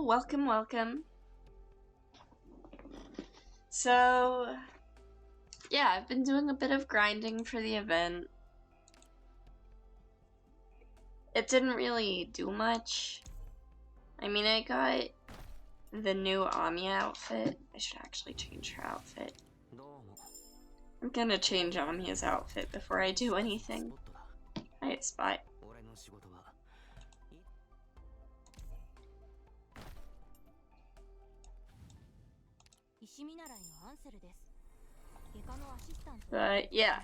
welcome, welcome. So, yeah, I've been doing a bit of grinding for the event. It didn't really do much. I mean, I got the new Ami outfit. I should actually change her outfit. I'm gonna change Ami's outfit before I do anything. Hi, Spot. But yeah.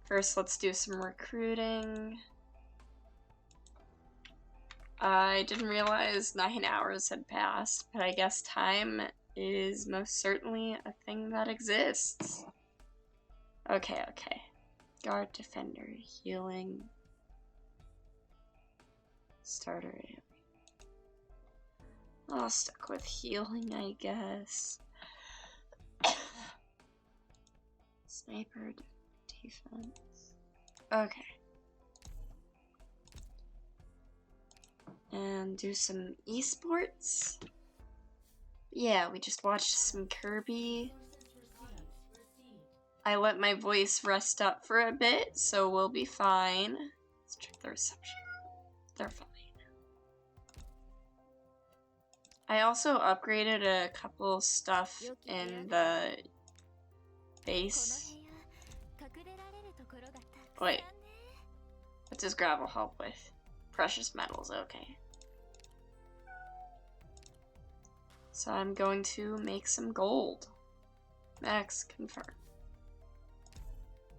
First, let's do some recruiting. I didn't realize 9 hours had passed, but I guess time is most certainly a thing that exists. Okay. Guard, defender, healing. Starter. I'll stick with healing, I guess. Sniper, defense. Okay. And do some esports. Yeah, we just watched some Kirby. I let my voice rest up for a bit, so we'll be fine. Let's check the reception. They're fine. I also upgraded a couple stuff in the base. Wait. What does gravel help with? Precious metals, okay. So I'm going to make some gold. Max, confirm.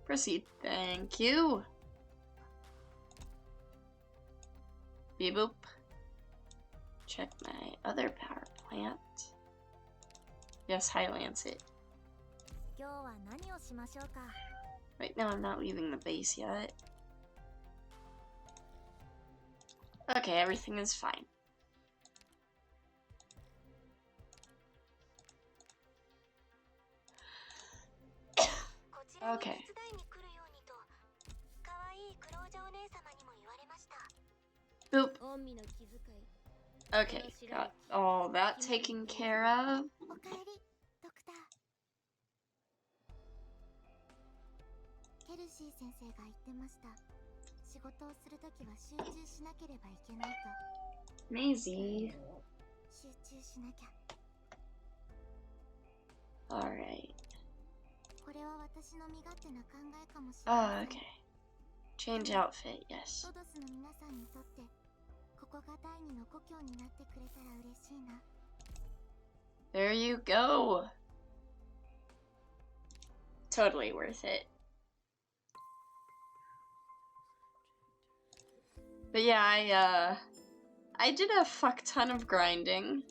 Proceed. Thank you. Beep boop. Check my other power plant. Yes, high lance it. Right now I'm not leaving the base yet. Okay, everything is fine. Okay. Boop. Okay, got all that taken care of. Maisie. Alright. Oh, okay. Change outfit, yes. There you go. Totally worth it. But yeah, I did a fuck ton of grinding.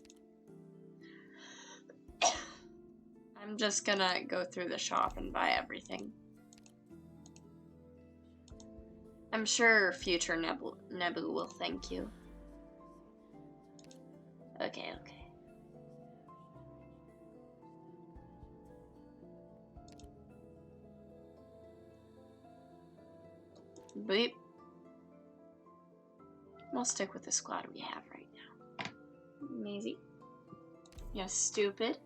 I'm just gonna go through the shop and buy everything. I'm sure future Nebu will thank you. Okay. Beep. We'll stick with the squad we have right now. Maisie. Yes, stupid.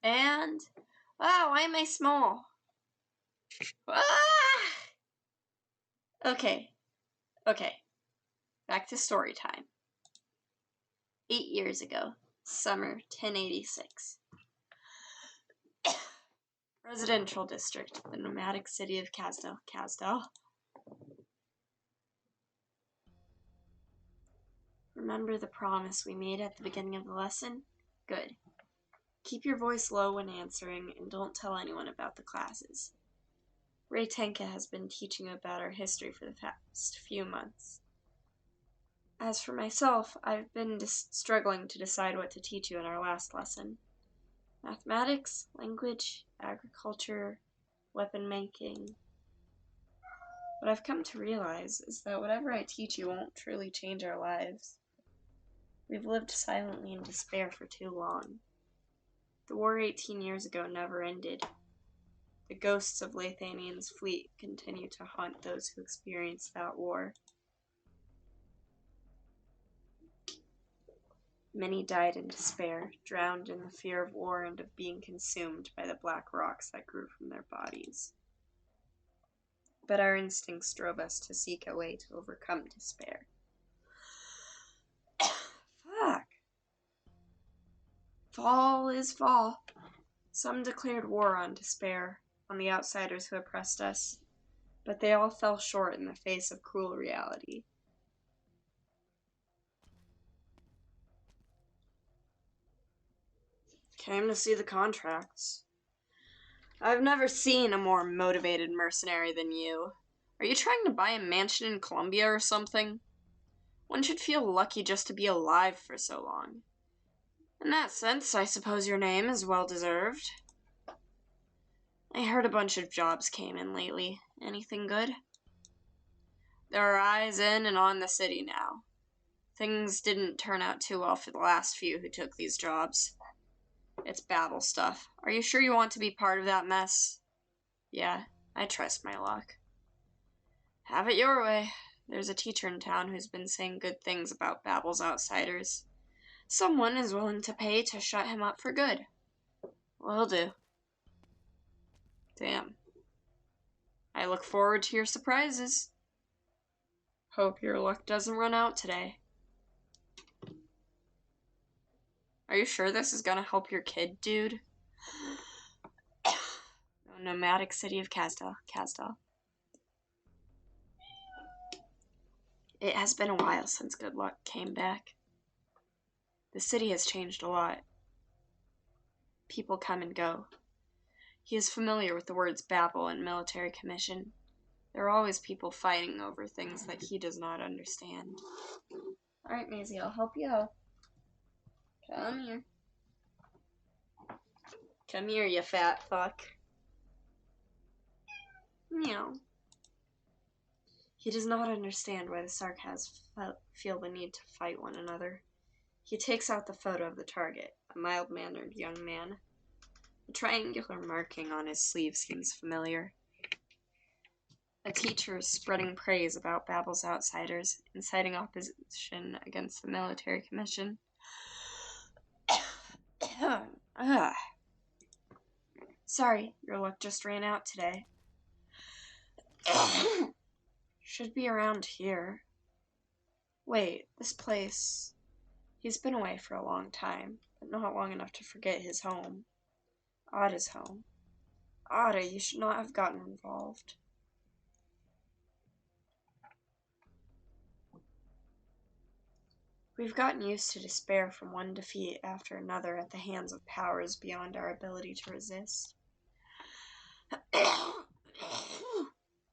And... wow, why am I small? Ah! Okay. Back to story time. 8 years ago, summer 1086. Residential district, the nomadic city of Kazdal. Remember the promise we made at the beginning of the lesson? Good. Keep your voice low when answering, and don't tell anyone about the classes. Ray Tenka has been teaching about our history for the past few months. As for myself, I've been struggling to decide what to teach you in our last lesson. Mathematics, language, agriculture, weapon making. What I've come to realize is that whatever I teach you won't truly change our lives. We've lived silently in despair for too long. The war 18 years ago never ended. The ghosts of Lathanian's fleet continue to haunt those who experienced that war. Many died in despair, drowned in the fear of war and of being consumed by the black rocks that grew from their bodies. But our instincts drove us to seek a way to overcome despair. Fuck. Fall is fall. Some declared war on despair, on the outsiders who oppressed us, but they all fell short in the face of cruel reality. Came to see the contracts. I've never seen a more motivated mercenary than you. Are you trying to buy a mansion in Colombia or something? One should feel lucky just to be alive for so long. In that sense, I suppose your name is well-deserved. I heard a bunch of jobs came in lately. Anything good? There are eyes in and on the city now. Things didn't turn out too well for the last few who took these jobs. It's babel stuff. Are you sure you want to be part of that mess? Yeah, I trust my luck. Have it your way. There's a teacher in town who's been saying good things about Babel's outsiders. Someone is willing to pay to shut him up for good. Will do. Damn. I look forward to your surprises. Hope your luck doesn't run out today. Are you sure this is gonna help your kid, dude? The nomadic city of Kasdal. It has been a while since Good Luck came back. The city has changed a lot. People come and go. He is familiar with the words babel and military commission. There are always people fighting over things that he does not understand. Alright, Maisie, I'll help you out. Come here. Come here, you fat fuck. Meow. He does not understand why the Sarkaz feel the need to fight one another. He takes out the photo of the target, a mild-mannered young man. The triangular marking on his sleeve seems familiar. A teacher is spreading praise about Babel's outsiders, inciting opposition against the military commission. Sorry, your luck just ran out today. Should be around here. Wait, this place... He's been away for a long time, but not long enough to forget his home. Ada's home. Ada, you should not have gotten involved. We've gotten used to despair from one defeat after another at the hands of powers beyond our ability to resist.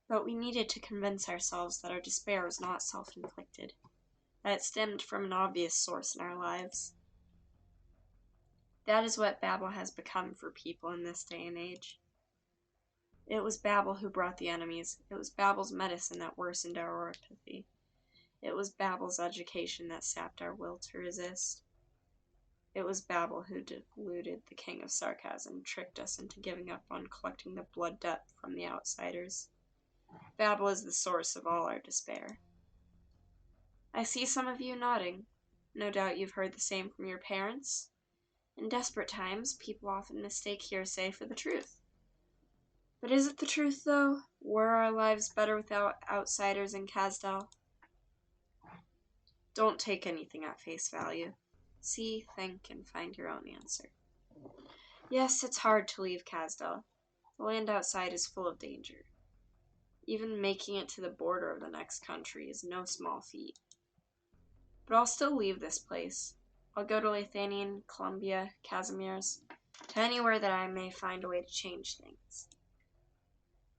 But we needed to convince ourselves that our despair was not self-inflicted, that it stemmed from an obvious source in our lives. That is what Babel has become for people in this day and age. It was Babel who brought the enemies. It was Babel's medicine that worsened our apathy. It was Babel's education that sapped our will to resist. It was Babel who deluded the king of sarcasm and tricked us into giving up on collecting the blood debt from the outsiders. Babel is the source of all our despair. I see some of you nodding. No doubt you've heard the same from your parents. In desperate times, people often mistake hearsay for the truth. But is it the truth, though? Were our lives better without outsiders in Kasdal? Don't take anything at face value. See, think, and find your own answer. Yes, it's hard to leave Kasdal. The land outside is full of danger. Even making it to the border of the next country is no small feat. But I'll still leave this place. I'll go to Lathanian, Columbia, Casimir's, to anywhere that I may find a way to change things.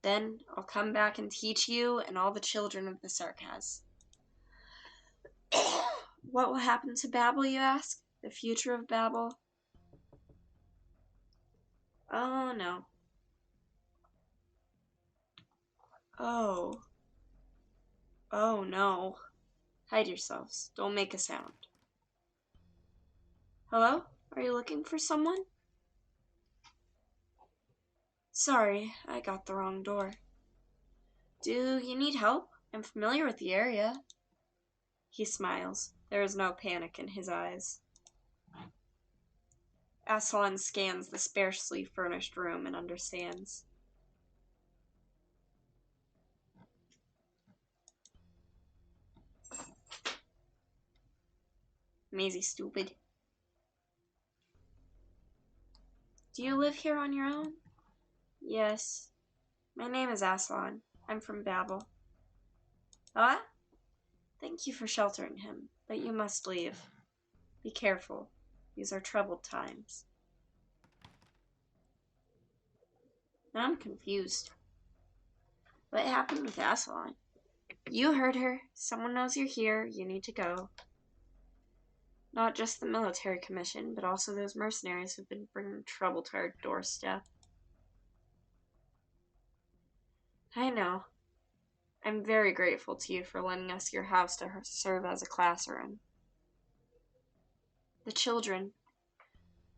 Then I'll come back and teach you and all the children of the Sarkaz. What will happen to Babel, you ask? The future of Babel? Oh, no. Oh. Oh, no. Hide yourselves. Don't make a sound. Hello? Are you looking for someone? Sorry, I got the wrong door. Do you need help? I'm familiar with the area. He smiles. There is no panic in his eyes. Aslan scans the sparsely furnished room and understands. Maisie, stupid. Do you live here on your own? Yes. My name is Aslan. I'm from Babel. Ah? Thank you for sheltering him, but you must leave. Be careful. These are troubled times. Now I'm confused. What happened with Aslan? You heard her. Someone knows you're here. You need to go. Not just the military commission, but also those mercenaries who've been bringing trouble to our doorstep. I know. I'm very grateful to you for lending us your house to serve as a classroom. The children.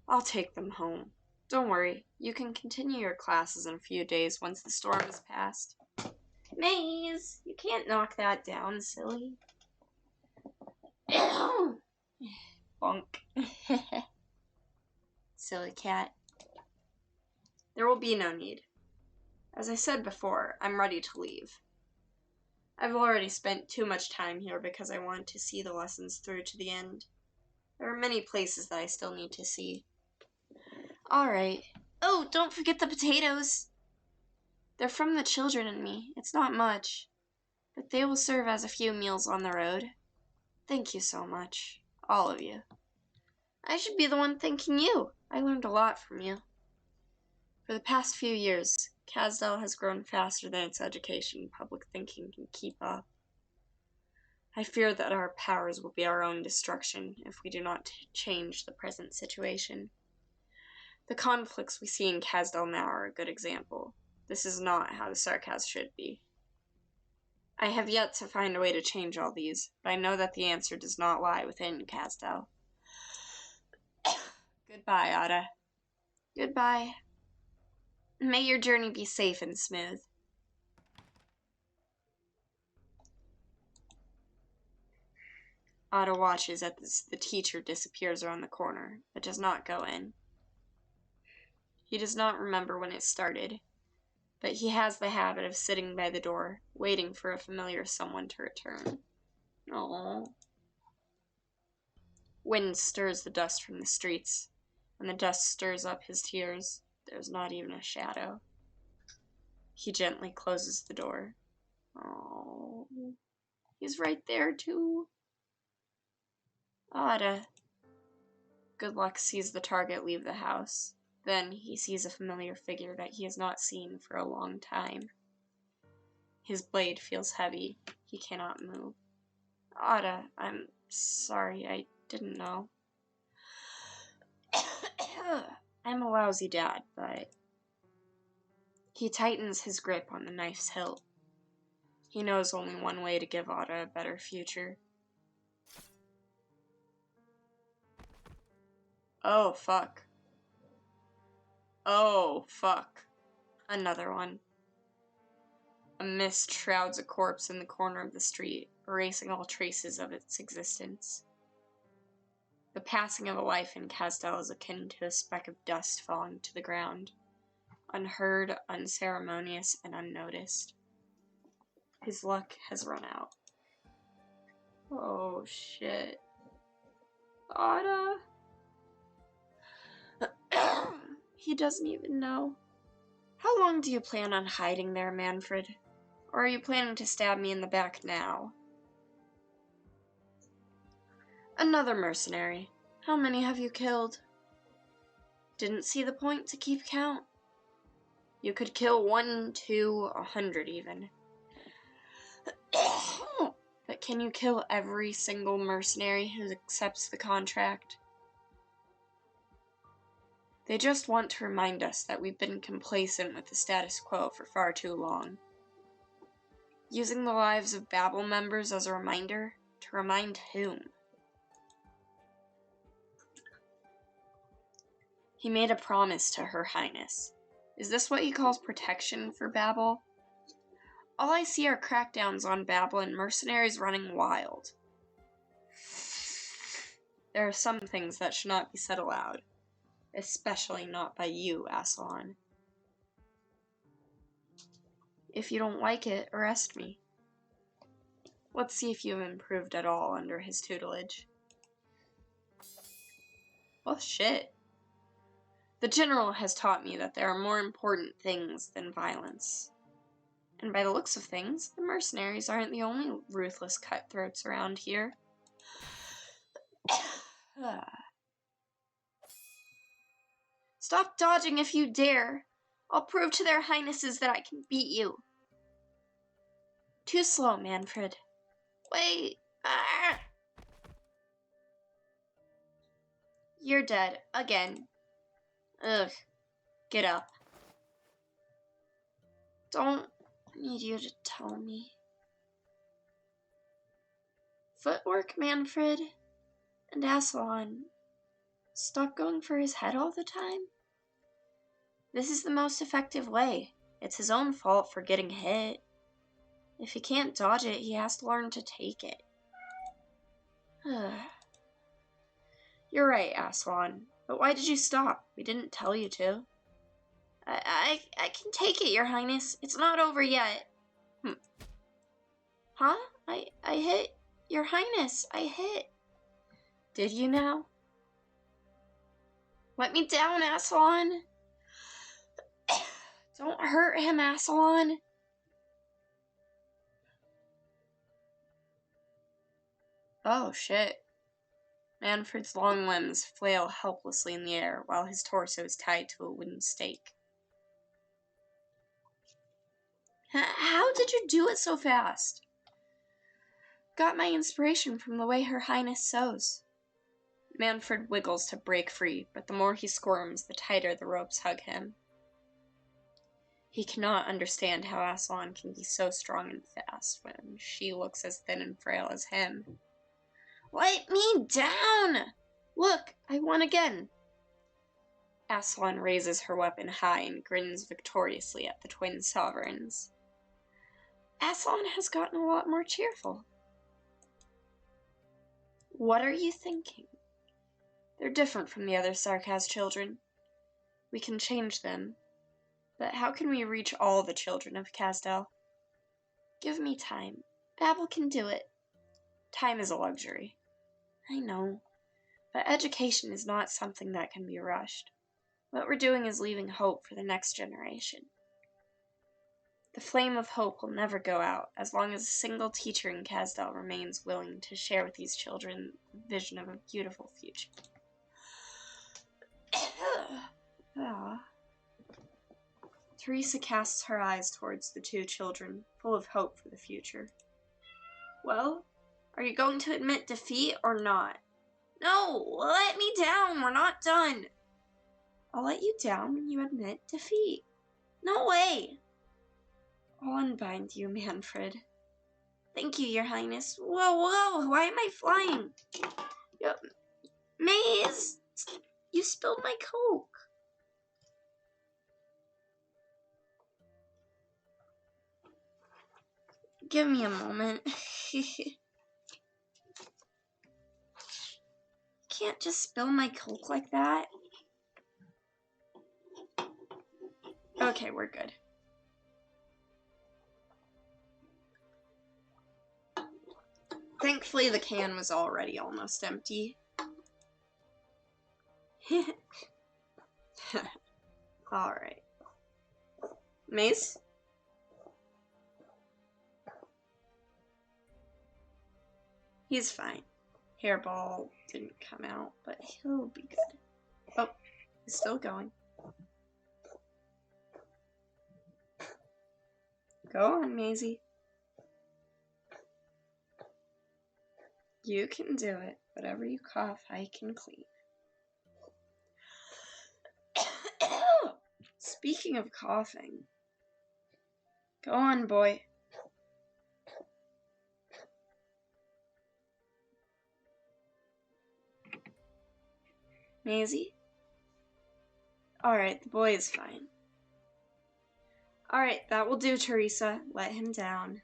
I'll take them home. Don't worry. You can continue your classes in a few days once the storm is past. Maze! You can't knock that down, silly. Bonk. Silly cat. There will be no need. As I said before, I'm ready to leave. I've already spent too much time here because I want to see the lessons through to the end. There are many places that I still need to see. Alright. Oh, don't forget the potatoes! They're from the children and me. It's not much, but they will serve as a few meals on the road. Thank you so much. All of you. I should be the one thanking you. I learned a lot from you. For the past few years, Casdell has grown faster than its education and public thinking can keep up. I fear that our powers will be our own destruction if we do not change the present situation. The conflicts we see in Casdell now are a good example. This is not how the Sarkaz should be. I have yet to find a way to change all these, but I know that the answer does not lie within Casdell. Goodbye, Ada. Goodbye. May your journey be safe and smooth. Ada watches as the teacher disappears around the corner, but does not go in. He does not remember when it started, but he has the habit of sitting by the door, waiting for a familiar someone to return. Aww. Wind stirs the dust from the streets, and the dust stirs up his tears. There's not even a shadow. He gently closes the door. Oh, he's right there too. Ada. Good Luck sees the target leave the house. Then he sees a familiar figure that he has not seen for a long time. His blade feels heavy. He cannot move. Ada, I'm sorry, I didn't know. I'm a lousy dad, but... He tightens his grip on the knife's hilt. He knows only one way to give Ada a better future. Oh, fuck. Oh, fuck. Another one. A mist shrouds a corpse in the corner of the street, erasing all traces of its existence. The passing of a life in Casdell is akin to a speck of dust falling to the ground, unheard, unceremonious, and unnoticed. His luck has run out. Oh, shit. Ada? He doesn't even know. How long do you plan on hiding there, Manfred? Or are you planning to stab me in the back now? Another mercenary. How many have you killed? Didn't see the point to keep count. You could kill 1, 2, 100 even. But can you kill every single mercenary who accepts the contract? They just want to remind us that we've been complacent with the status quo for far too long. Using the lives of Babel members as a reminder? To remind whom? He made a promise to Her Highness. Is this what he calls protection for Babel? All I see are crackdowns on Babel and mercenaries running wild. There are some things that should not be said aloud, especially not by you, Aslan. If you don't like it, arrest me. Let's see if you have improved at all under his tutelage. Well, shit. The general has taught me that there are more important things than violence. And by the looks of things, the mercenaries aren't the only ruthless cutthroats around here. Stop dodging if you dare. I'll prove to their highnesses that I can beat you. Too slow, Manfred. Wait. Ah! You're dead. Again. Ugh. Get up. Don't need you to tell me. Footwork, Manfred. And Aslan. Stop going for his head all the time? This is the most effective way. It's his own fault for getting hit. If he can't dodge it, he has to learn to take it. You're right, Aslan. But why did you stop? We didn't tell you to. I can take it, Your Highness. It's not over yet. Huh? I hit. Your Highness, I hit. Did you now? Let me down, Aslan. Don't hurt him, Aslan. Oh, shit. Manfred's long limbs flail helplessly in the air while his torso is tied to a wooden stake. How did you do it so fast? Got my inspiration from the way Her Highness sews. Manfred wiggles to break free, but the more he squirms, the tighter the ropes hug him. He cannot understand how Aslan can be so strong and fast when she looks as thin and frail as him. Let me down! Look, I won again. Aslan raises her weapon high and grins victoriously at the twin sovereigns. Aslan has gotten a lot more cheerful. What are you thinking? They're different from the other Sarkaz children. We can change them. But how can we reach all the children of Kazdel? Give me time. Babel can do it. Time is a luxury. I know. But education is not something that can be rushed. What we're doing is leaving hope for the next generation. The flame of hope will never go out as long as a single teacher in Kazdel remains willing to share with these children the vision of a beautiful future. Teresa casts her eyes towards the two children, full of hope for the future. Well, are you going to admit defeat or not? No, let me down. We're not done. I'll let you down when you admit defeat. No way. I'll unbind you, Manfred. Thank you, Your Highness. Whoa, why am I flying? Maze, you spilled my Coke. Give me a moment. Can't just spill my Coke like that. Okay, we're good. Thankfully, the can was already almost empty. Alright. Mace? He's fine. Hairball didn't come out, but he'll be good. Oh, he's still going. Go on, Maisie. You can do it. Whatever you cough, I can clean. Speaking of coughing. Go on, boy. Maisie? Alright, the boy is fine. Alright, that will do, Teresa. Let him down.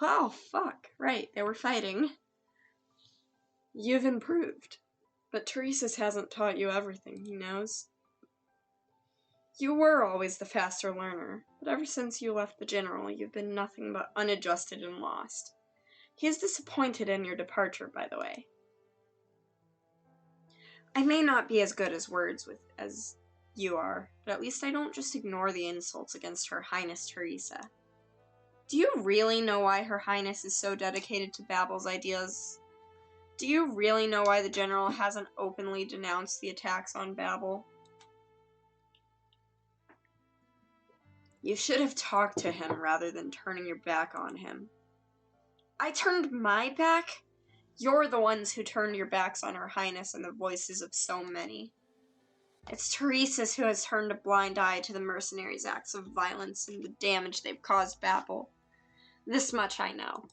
Oh, fuck. Right, they were fighting. You've improved. But Teresa's hasn't taught you everything he knows. You were always the faster learner, but ever since you left the General, you've been nothing but unadjusted and lost. He is disappointed in your departure, by the way. I may not be as good as words as you are, but at least I don't just ignore the insults against Her Highness Teresa. Do you really know why Her Highness is so dedicated to Babel's ideas? Do you really know why the General hasn't openly denounced the attacks on Babel? You should have talked to him rather than turning your back on him. I turned my back? You're the ones who turned your backs on Her Highness and the voices of so many. It's Teresa's who has turned a blind eye to the mercenaries' acts of violence and the damage they've caused Babel. This much I know.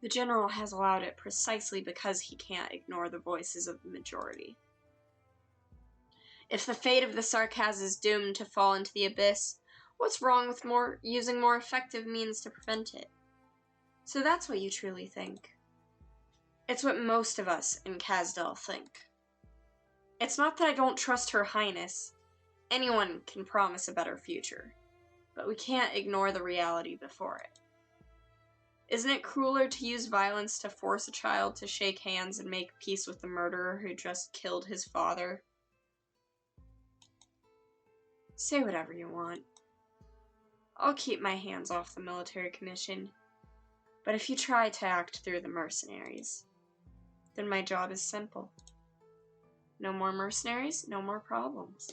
The General has allowed it precisely because he can't ignore the voices of the majority. If the fate of the Sarkaz is doomed to fall into the abyss, what's wrong with using more effective means to prevent it? So that's what you truly think. It's what most of us in Kazdel think. It's not that I don't trust Her Highness. Anyone can promise a better future, but we can't ignore the reality before it. Isn't it crueler to use violence to force a child to shake hands and make peace with the murderer who just killed his father? Say whatever you want. I'll keep my hands off the military commission, but if you try to act through the mercenaries, then my job is simple. No more mercenaries, no more problems.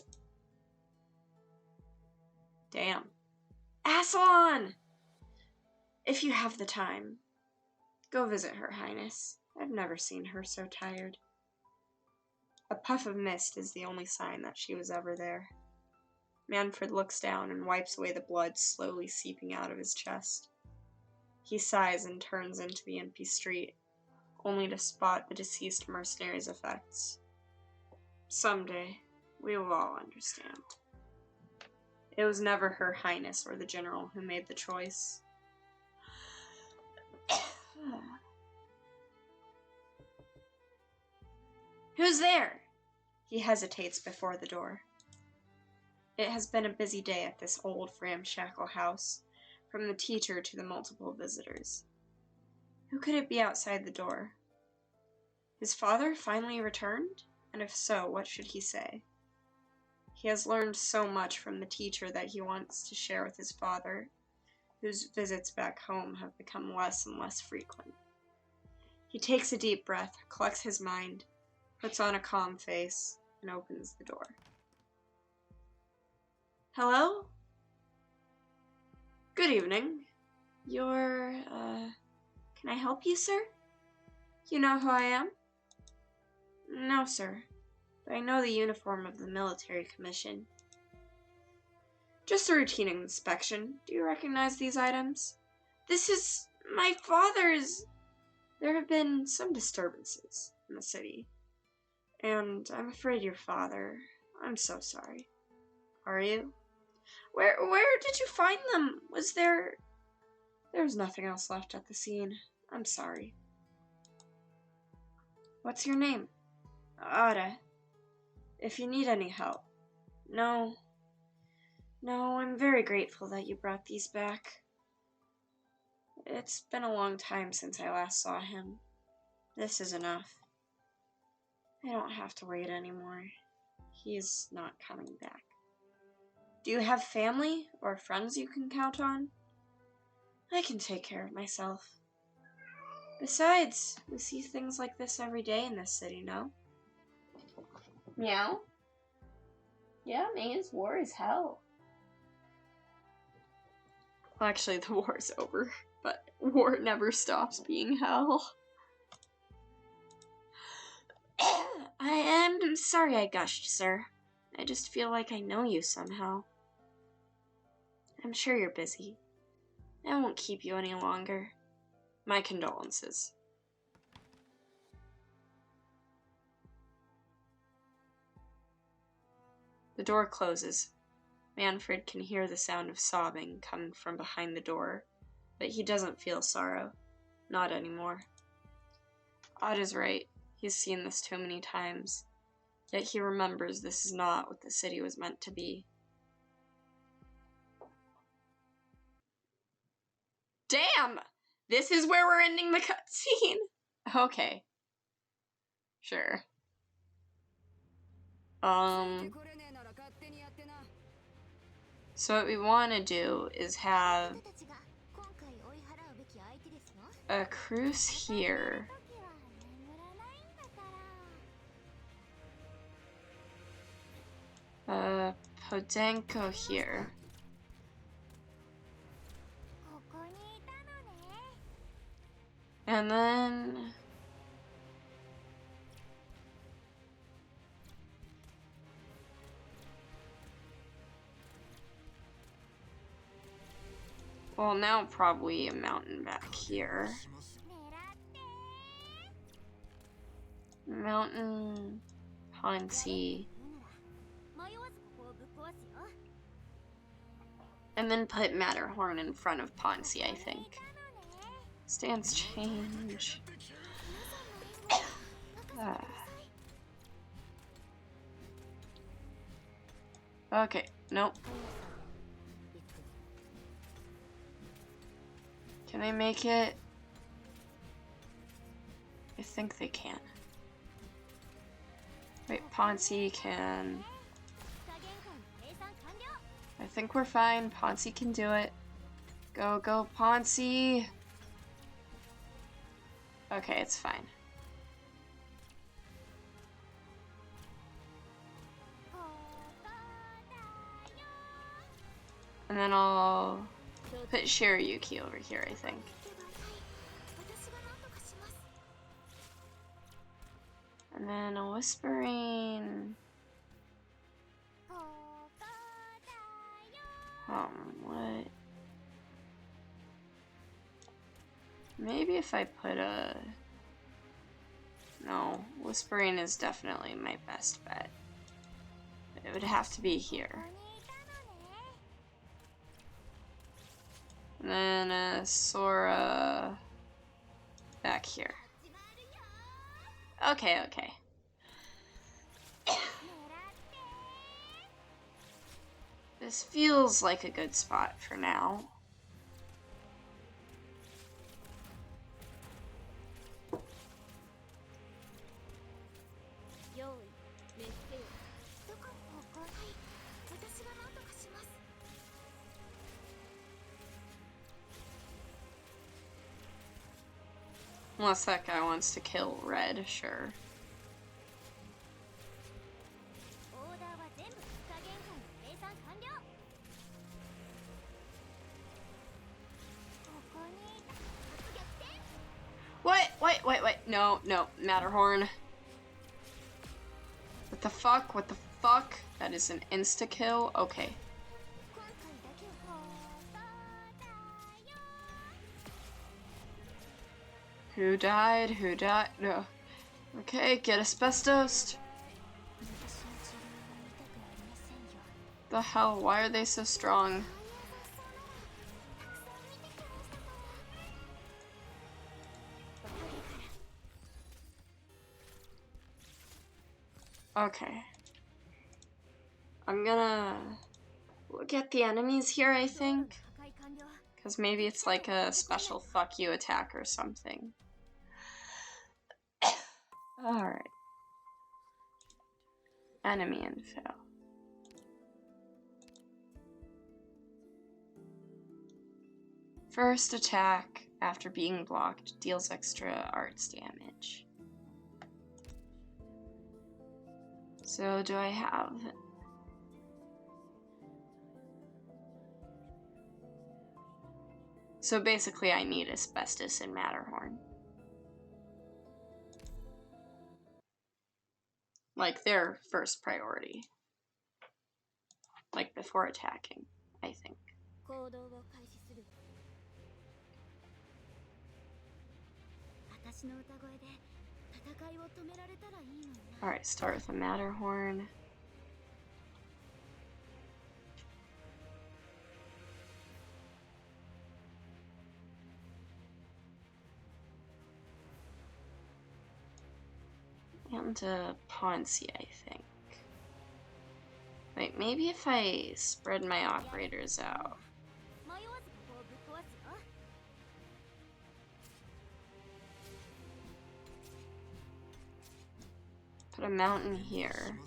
Damn. Aslan! If you have the time, go visit Her Highness. I've never seen her so tired. A puff of mist is the only sign that she was ever there. Manfred looks down and wipes away the blood slowly seeping out of his chest. He sighs and turns into the empty street, only to spot the deceased mercenary's effects. Someday, we will all understand. It was never Her Highness or the General who made the choice. Who's there? He hesitates before the door. It has been a busy day at this old ramshackle house, from the teacher to the multiple visitors. Who could it be outside the door? His father finally returned? And if so, what should he say? He has learned so much from the teacher that he wants to share with his father, whose visits back home have become less and less frequent. He takes a deep breath, collects his mind, puts on a calm face, and opens the door. Hello? Good evening. Can I help you, sir? You know who I am? No, sir, but I know the uniform of the military commission. Just a routine inspection. Do you recognize these items? This is my father's. There have been some disturbances in the city, and I'm afraid your father. I'm so sorry. Are you? Where did you find them? There was nothing else left at the scene. I'm sorry. What's your name? Ada. If you need any help. No, I'm very grateful that you brought these back. It's been a long time since I last saw him. This is enough. I don't have to wait anymore. He's not coming back. Do you have family or friends you can count on? I can take care of myself. Besides, we see things like this every day in this city, no? Meow? Yeah, man's war is hell. Well, actually, the war's over, but war never stops being hell. I am sorry I gushed, sir. I just feel like I know you somehow. I'm sure you're busy. I won't keep you any longer. My condolences. The door closes. Manfred can hear the sound of sobbing coming from behind the door, but he doesn't feel sorrow. Not anymore. Odd is right. He's seen this too many times. Yet he remembers this is not what the city was meant to be. Damn! This is where we're ending the cutscene! Okay. Sure. So what we want to do is have a cruise here. Podenko here. And then... well, now probably a mountain back here. Mountain, Ponzi. And then put Matterhorn in front of Ponzi, I think. Stance change. Okay, nope. Can they make it? I think they can. Wait, Ponzi can... I think we're fine. Ponzi can do it. Go, go, Ponzi! Okay, it's fine. And then I'll put Shirayuki over here, I think. And then a Whispering... what? Maybe if I put a... no, Whispering is definitely my best bet. It would have to be here. And then Sora back here. Okay, okay. This feels like a good spot for now. Unless that guy wants to kill Red, sure. What? Wait. No, Matterhorn. What the fuck? What the fuck? That is an insta-kill? Okay. Who died? Who died? No. Okay, get asbestos. The hell? Why are they so strong? Okay. I'm gonna look at the enemies here, I think. Because maybe it's like a special fuck you attack or something. Alright. Enemy info. First attack after being blocked deals extra arts damage. So do I have... so basically I need asbestos and Matterhorn. Like their first priority. Like before attacking, I think. Alright, start with the Matterhorn. And Ponzi, I think. Wait, maybe if I spread my operators out. Put a mountain here.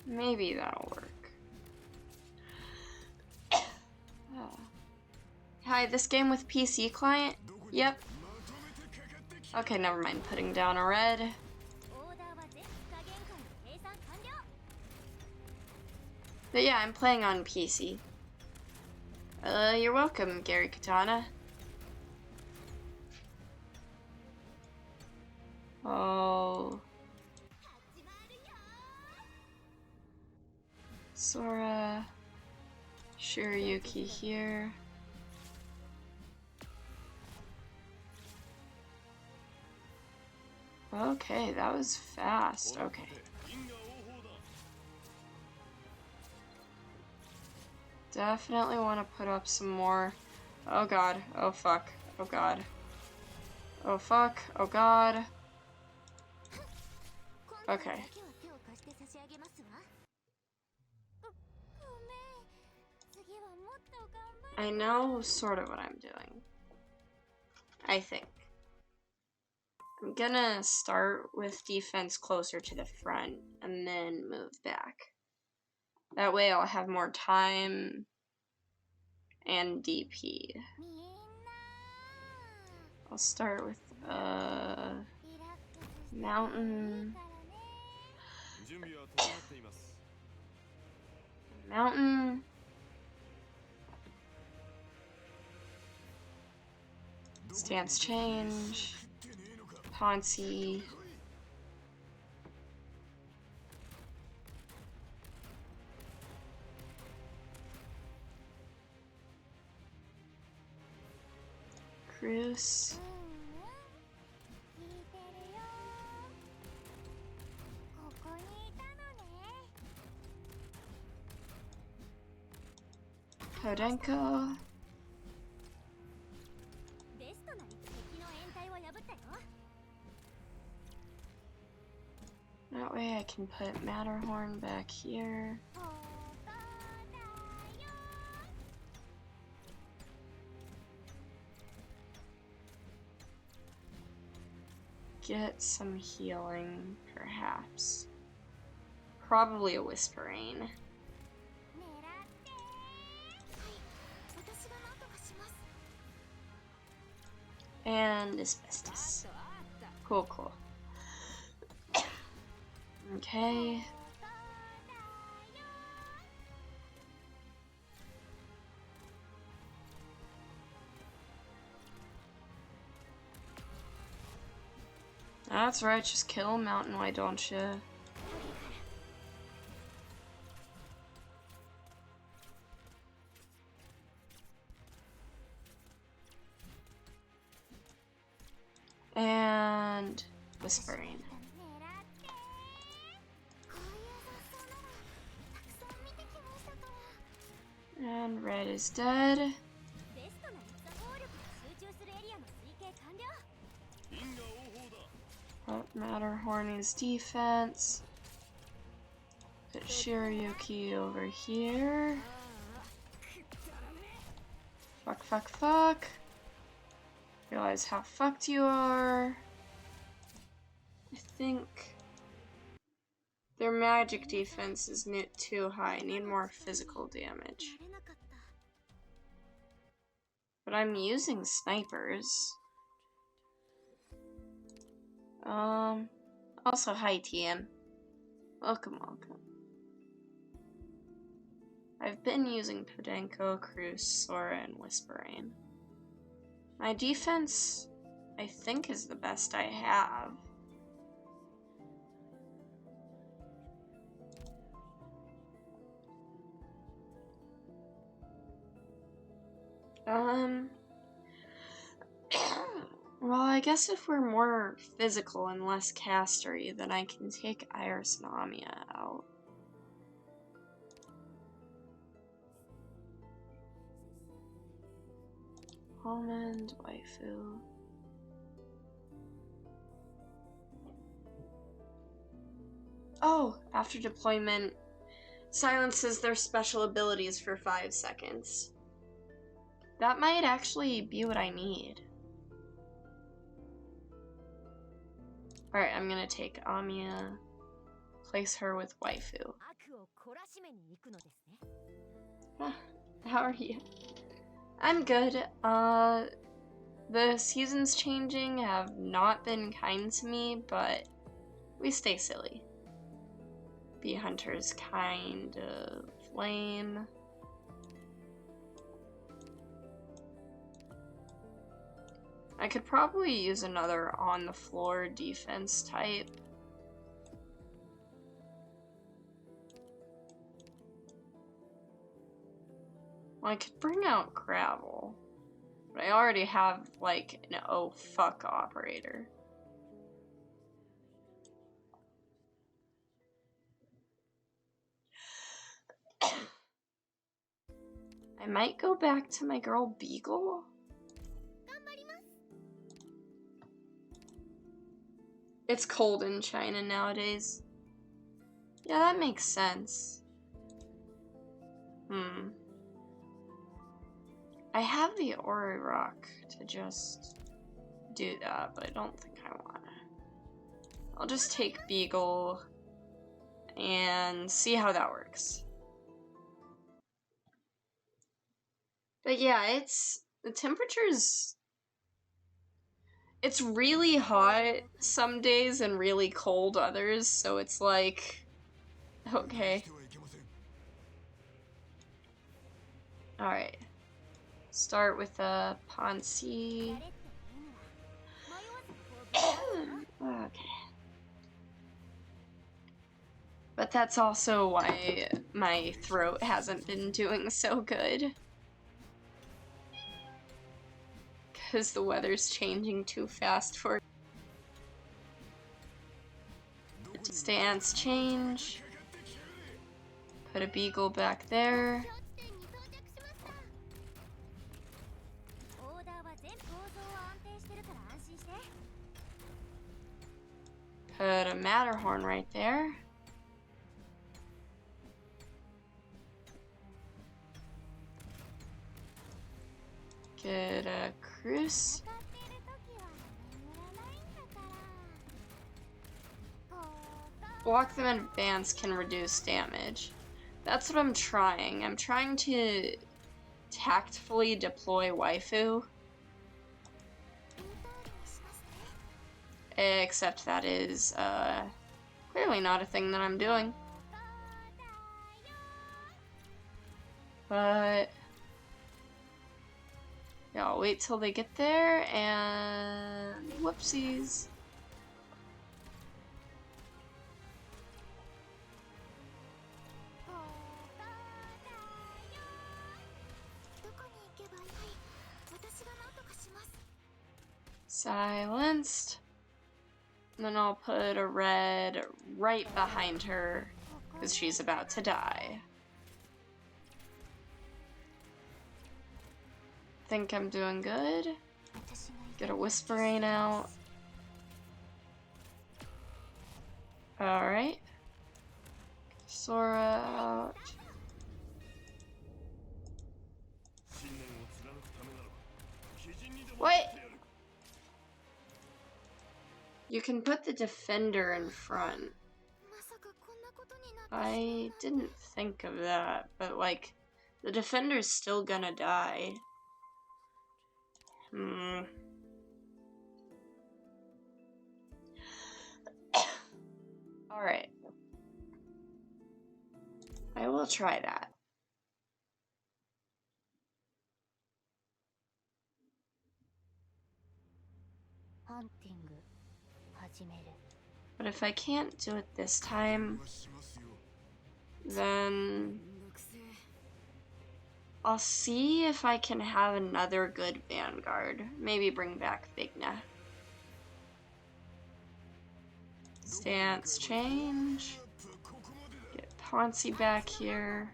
Maybe that'll work. Oh. Hi, this game with PC client? Yep. Okay, never mind. Putting down a red. But yeah, I'm playing on PC. You're welcome, Gary Katana. Oh. Sora. Shiryuki here. Okay, that was fast. Okay. Definitely want to put up some more. Oh god. Oh fuck. Oh god. Oh fuck. Oh god. Okay. I know sort of what I'm doing. I think. I'm gonna start with defense closer to the front and then move back. That way I'll have more time and DP. I'll start with mountain. Mountain. Stance change. Ponzi. Cruise. Podenko. That way I can put Matterhorn back here. Get some healing, perhaps. Probably a Whispering. And Asbestos. Cool, cool. Okay. That's right, just kill Mountain, why don't you? And Whispering. And red is dead. Put Matterhorn is defense. Put Shiryuki over here. Fuck, fuck, fuck. Realize how fucked you are. I think their magic defense is too high. I need more physical damage. But I'm using snipers. Also, hi TM. Welcome, welcome. I've been using Podenko, Cruz, Sora, and Whispering. My defense, I think, is the best I have. Well, I guess if we're more physical and less castery, then I can take Iris and Amia out. Almond, waifu. Oh, after deployment, silences their special abilities for 5 seconds. That might actually be what I need. Alright, I'm gonna take Amiya, place her with waifu. How are you? I'm good. The seasons changing have not been kind to me, but we stay silly. Bee Hunter's kind of lame. I could probably use another on-the-floor defense type. Well, I could bring out Gravel, but I already have, like, an oh fuck operator. I might go back to my girl Beagle. It's cold in China nowadays. Yeah, that makes sense. I have the Ori Rock to just do that, but I don't think I wanna. I'll just take Beagle and see how that works. But yeah, the temperature's, it's really hot some days and really cold others, so it's like, okay. Alright. Start with a Ponzi. Okay. But that's also why my throat hasn't been doing so good. Because the weather's changing too fast for stance change. Put a Beagle back there. Put a Matterhorn right there. Get a Cruise. Block them in advance can reduce damage. That's what I'm trying. I'm trying to tactfully deploy waifu. Except that is clearly not a thing that I'm doing. But yeah, I'll wait till they get there and whoopsies. Silenced. And then I'll put a red right behind her because she's about to die. Think I'm doing good. Get a Whispering out. Alright. Sora out. What? You can put the defender in front. I didn't think of that, but like, the defender's still gonna die. Alright. I will try that. But if I can't do it this time, then I'll see if I can have another good Vanguard. Maybe bring back Vigna. Stance change. Get Ponzi back here.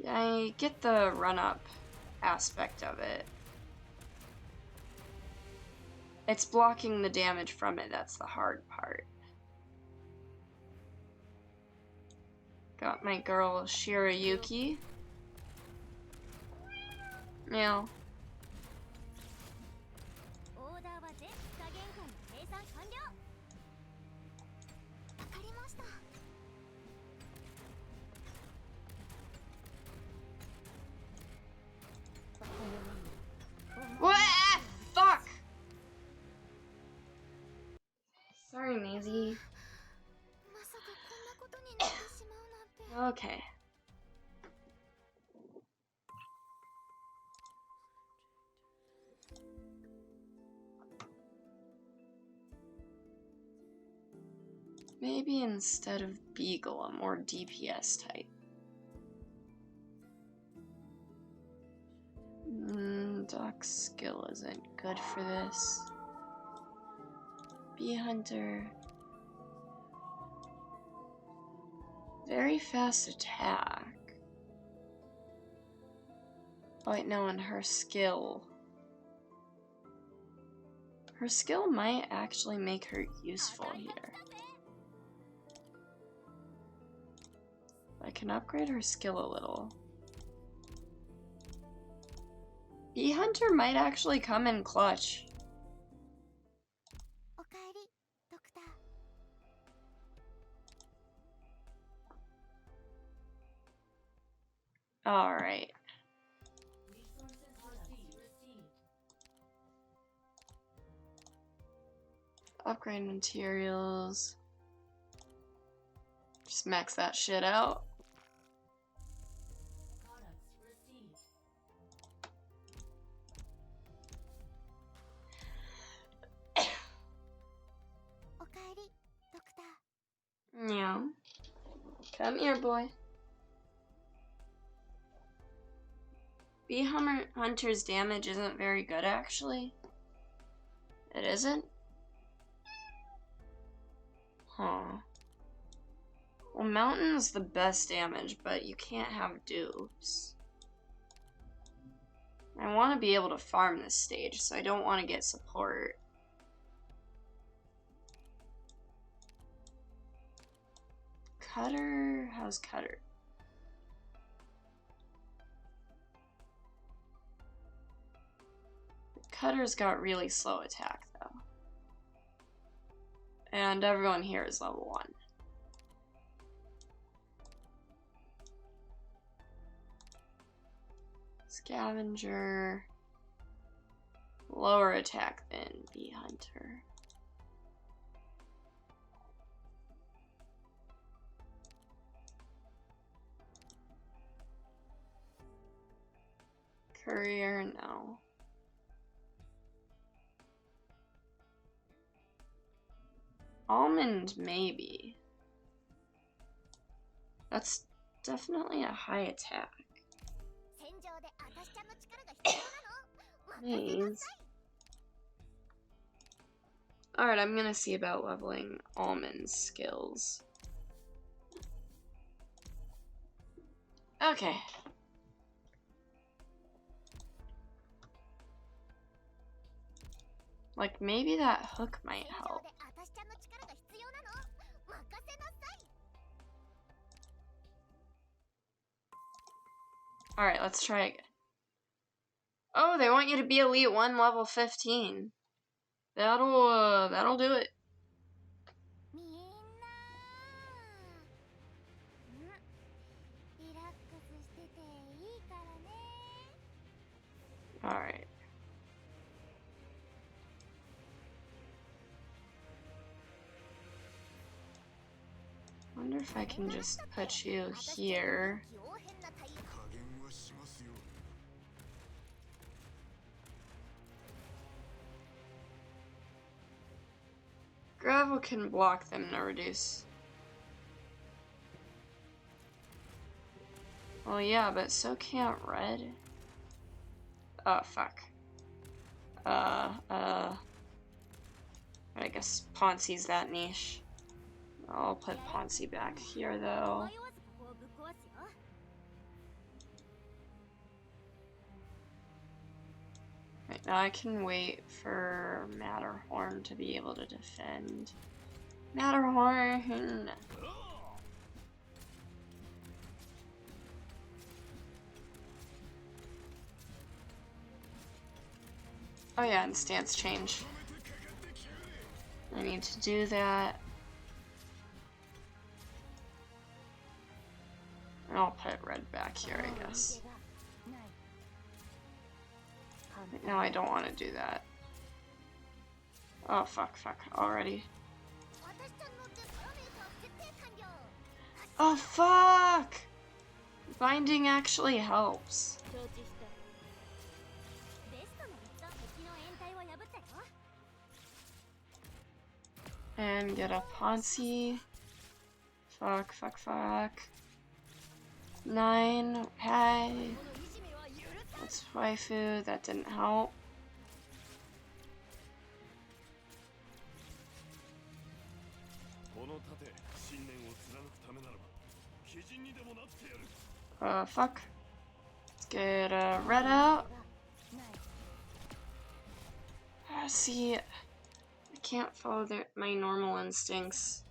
I get the run-up aspect of it. It's blocking the damage from it, that's the hard part. Got my girl Shirayuki. Meow. What? Fuck! Sorry, Maisie. Okay. Maybe instead of Beagle, a more DPS type. Doc's skill isn't good for this. Bee Hunter. Very fast attack. Oh wait, no, and her skill. Her skill might actually make her useful here. I can upgrade her skill a little. Bee Hunter might actually come in clutch. Alright. Upgrade materials. Just max that shit out. Meow. Come here, boy. Bee Hunter's damage isn't very good, actually. It isn't? Huh. Well, Mountain's the best damage, but you can't have dupes. I want to be able to farm this stage, so I don't want to get support. Cutter? How's Cutter? Cutter's got really slow attack, though. And everyone here is level 1. Scavenger. Lower attack than Bee Hunter. Courier, no. Almond, maybe. That's definitely a high attack. Maze. Alright, I'm gonna see about leveling Almond's skills. Okay. Like, maybe that hook might help. Alright, let's try again. Oh, they want you to be Elite 1 level 15. That'll do it. Alright. Wonder if I can just put you here. Gravel can block them to reduce. Well, yeah, but so can't red. Oh, fuck. I guess Ponzi's that niche. I'll put Ponzi back here, though. Right, Now I can wait for Matterhorn to be able to defend. Matterhorn! Oh yeah, and stance change. I need to do that. I'll put red back here, I guess. No, I don't want to do that. Oh, fuck, already. Oh, fuck! Binding actually helps. And get a Ponzi. Fuck. 9. Hey. Let's waifu. That didn't help. Fuck. Let's get red out. See, I can't follow my normal instincts.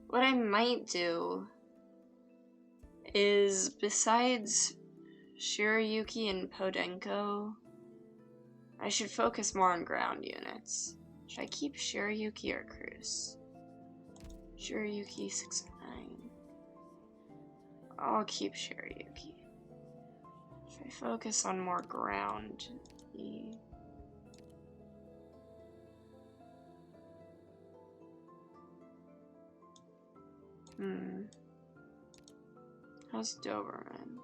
What I might do is, besides Shirayuki and Podenko, I should focus more on ground units. Should I keep Shirayuki or Cruz? Shirayuki 6-9. I'll keep Shirayuki. Should I focus on more ground? How's Doberman?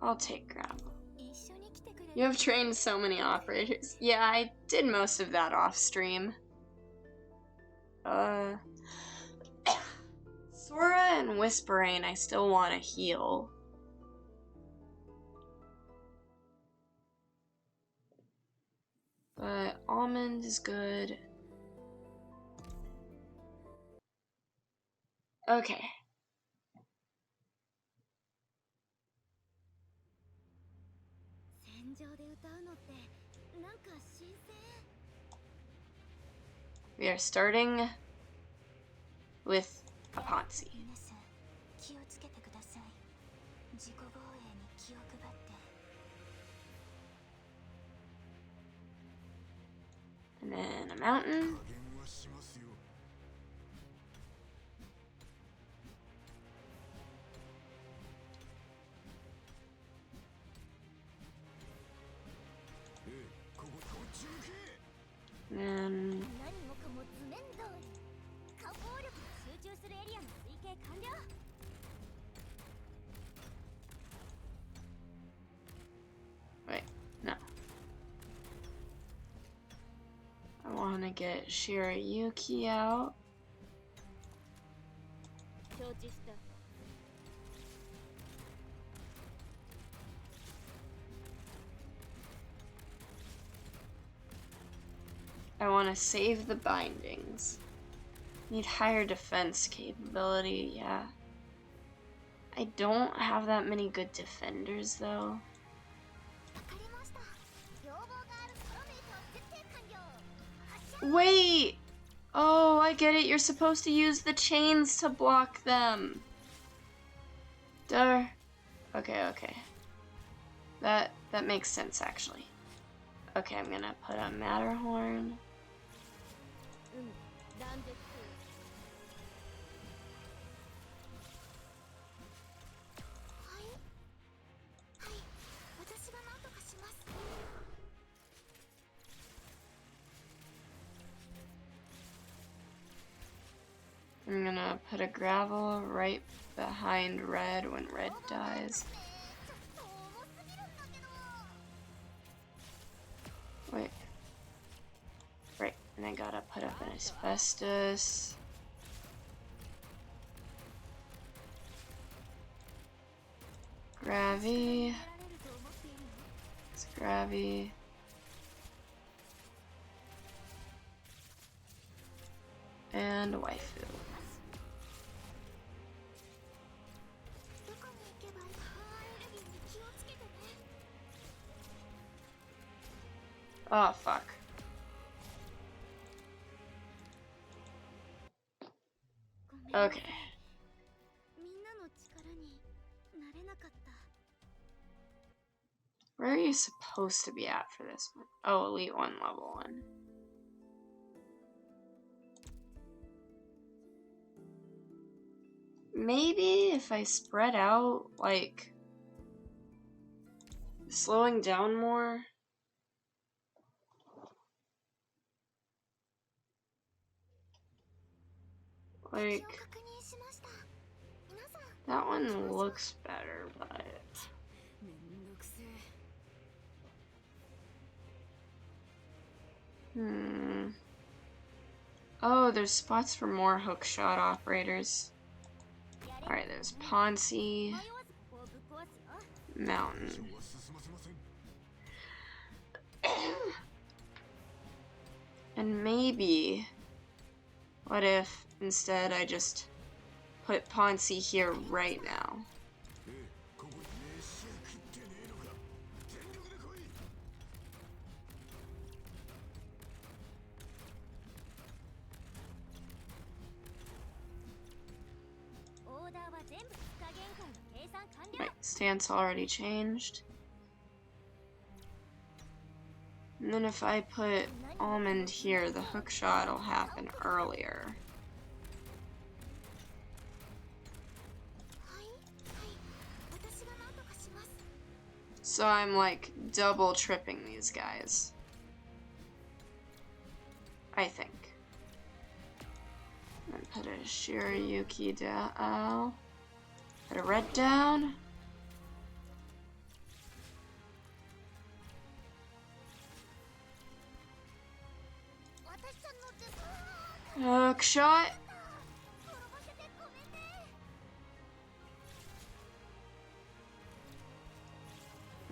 I'll take gravel. You have trained so many operators. Yeah, I did most of that off stream. Sora and Whispering, I still want to heal. But Almond is good. Okay. We are starting with a Ponzi. And then a mountain. And wait, no. I want to get Shirayuki out. I want to save the bindings. Need higher defense capability, yeah. I don't have that many good defenders, though. Wait! Oh, I get it. You're supposed to use the chains to block them. Duh. Okay. That makes sense, actually. Okay, I'm gonna put a Matterhorn. I'm gonna put a gravel right behind red when red dies. Wait. Right, and I gotta put up an asbestos. Gravy. It's Gravy. And waifu. Oh, fuck. Okay. Where are you supposed to be at for this one? Oh, Elite 1, Level 1. Maybe if I spread out, like, slowing down more. Like, that one looks better, but... Oh, there's spots for more hookshot operators. Alright, there's Ponzi. Mountain. And maybe... What if instead I just put Ponzi here right now? Right, stance already changed. And then if I put Almond here, the hookshot will happen earlier. So I'm like double tripping these guys. I think. And put a Shirayuki down. Oh. Put a red down. Hook shot.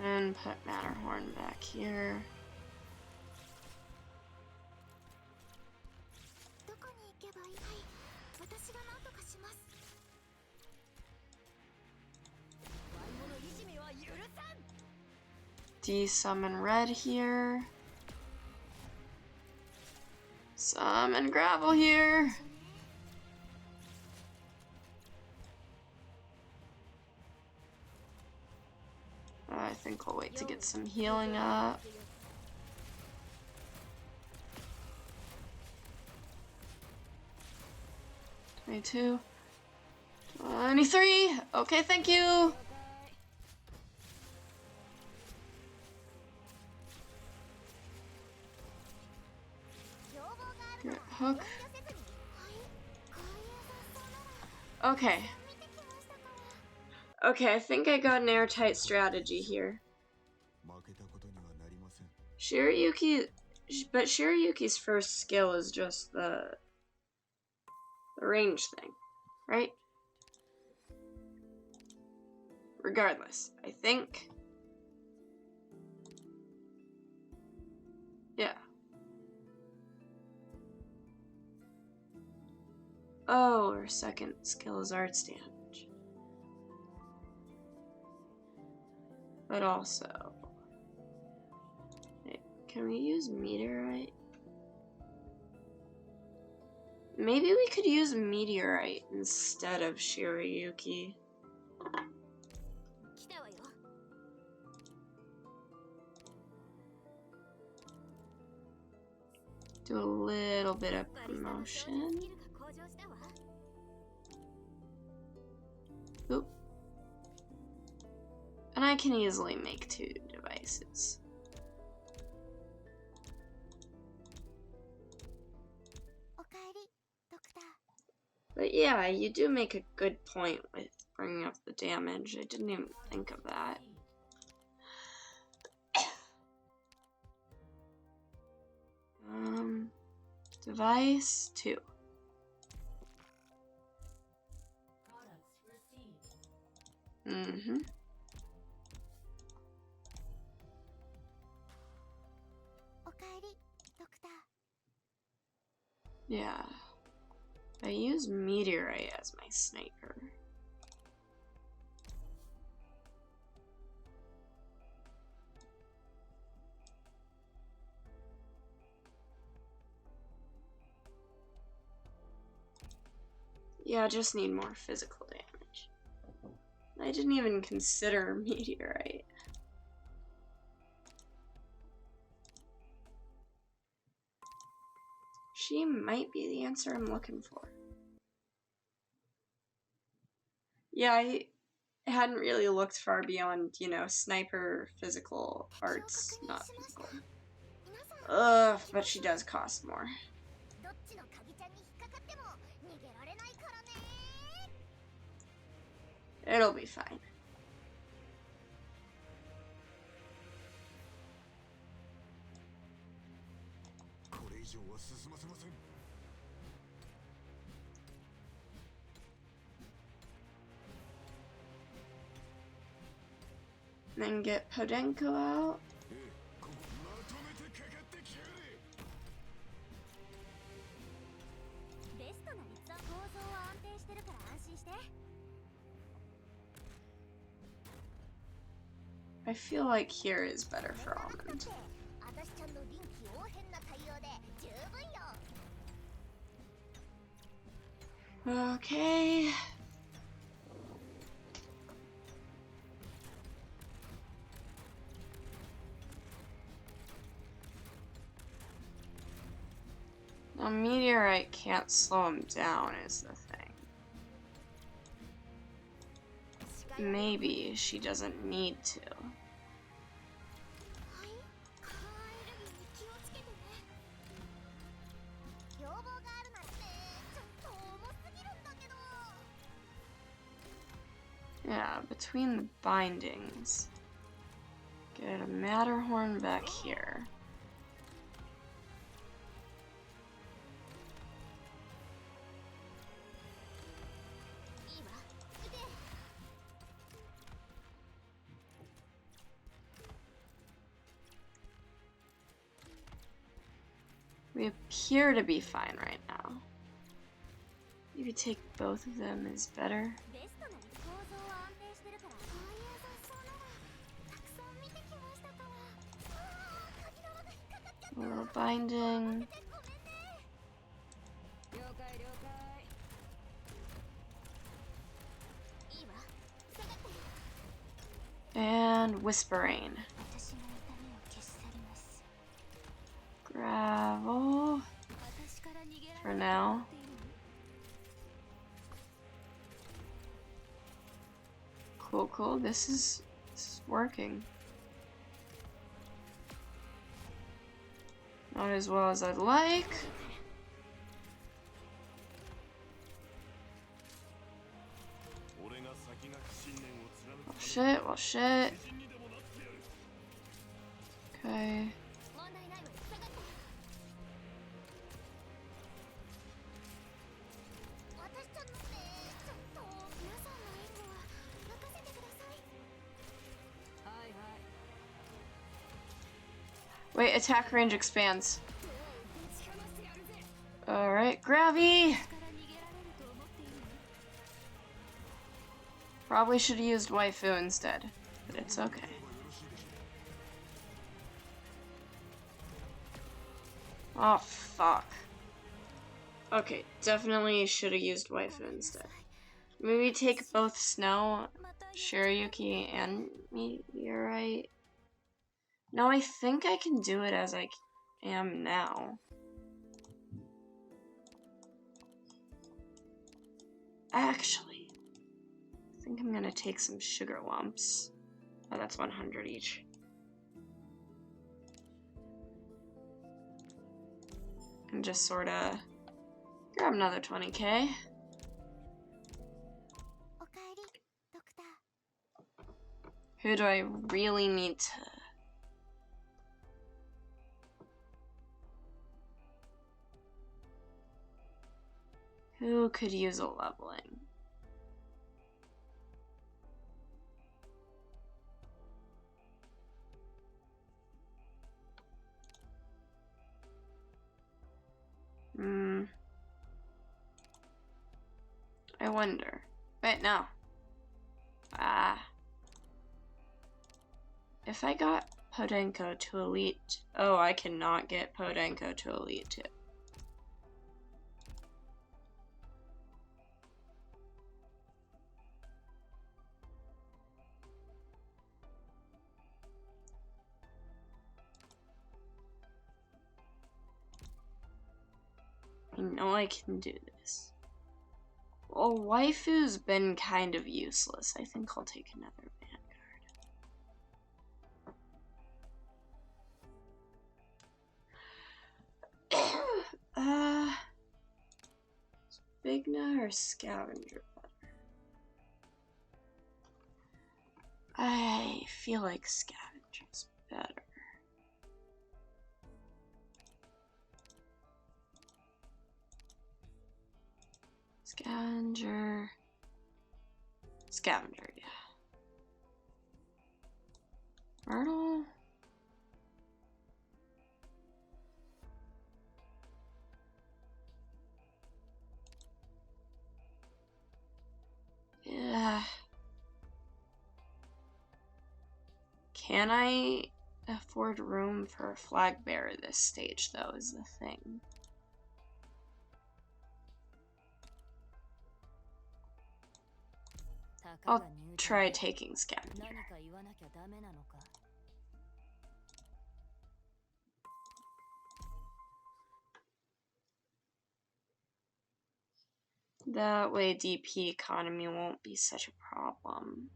And put Matterhorn back here. De-summon red here. Summon gravel here. I think we'll wait to get some healing up. $22. $23. Okay, thank you. Good hook. Okay. Okay, I think I got an airtight strategy here. Shirayuki, but Shirayuki's first skill is just the range thing, right? Regardless, I think. Yeah. Oh, her second skill is arts damage. But also... Wait, can we use meteorite? Maybe we could use meteorite instead of Shirayuki. Do a little bit of promotion. Oop. And I can easily make 2 devices. But yeah, you do make a good point with bringing up the damage. I didn't even think of that. Device 2. Yeah. I use meteorite as my sniper. Yeah, I just need more physical damage. I didn't even consider meteorite. She might be the answer I'm looking for. Yeah, I hadn't really looked far beyond, you know, sniper physical arts, not physical. Ugh, but she does cost more. It'll be fine. Then get Podenko out. I feel like here is better for Almond. Okay. Now, meteorite can't slow him down is the thing. Maybe she doesn't need to. Yeah, between the bindings. Get a Matterhorn back here. We appear to be fine right now. Maybe take both of them is better. A little binding. And whispering. Gravel. For now. Cool, cool. This is working. Not as well as I'd like. Well, shit, well, shit. Okay. Wait, attack range expands. Alright, Gravy! Probably should have used Waifu instead, but it's okay. Oh, fuck. Okay, definitely should have used Waifu instead. Maybe take both Snow, Shirayuki, and Meteorite. No, I think I can do it as I am now. Actually, I think I'm gonna take some sugar lumps. Oh, that's 100 each. And just sorta grab another 20k. Who do I really need to... Who could use a leveling? I wonder. Wait, no. If I got Podenko to Elite... Oh, I cannot get Podenko to Elite 2. I know I can do this. Well, waifu's been kind of useless. I think I'll take another Vanguard. Bigna or Scavenger better? I feel like Scavenger's better. Scavenger. Scavenger, yeah. Myrtle. Yeah. Can I afford room for a flag bearer this stage, though, is the thing. I'll try taking Scavenger. That way DP economy won't be such a problem.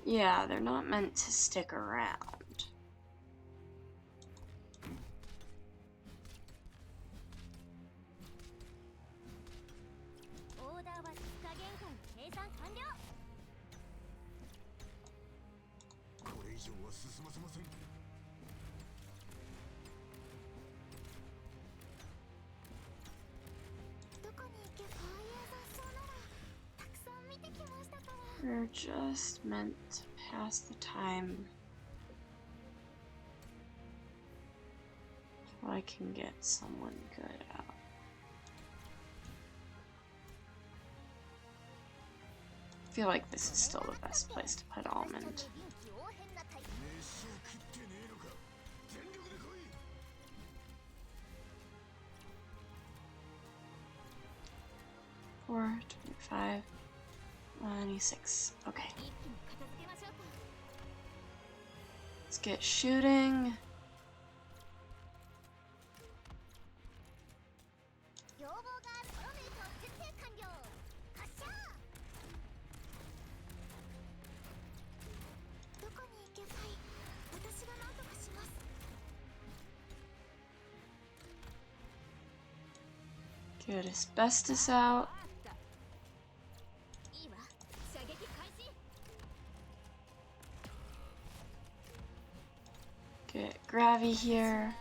Yeah, they're not meant to stick around. They're just meant to pass the time until I can get someone good out. I feel like this is still the best place to put Almond. Four, 25, 26. Okay. Let's get shooting. Get asbestos out. Get Gravy here.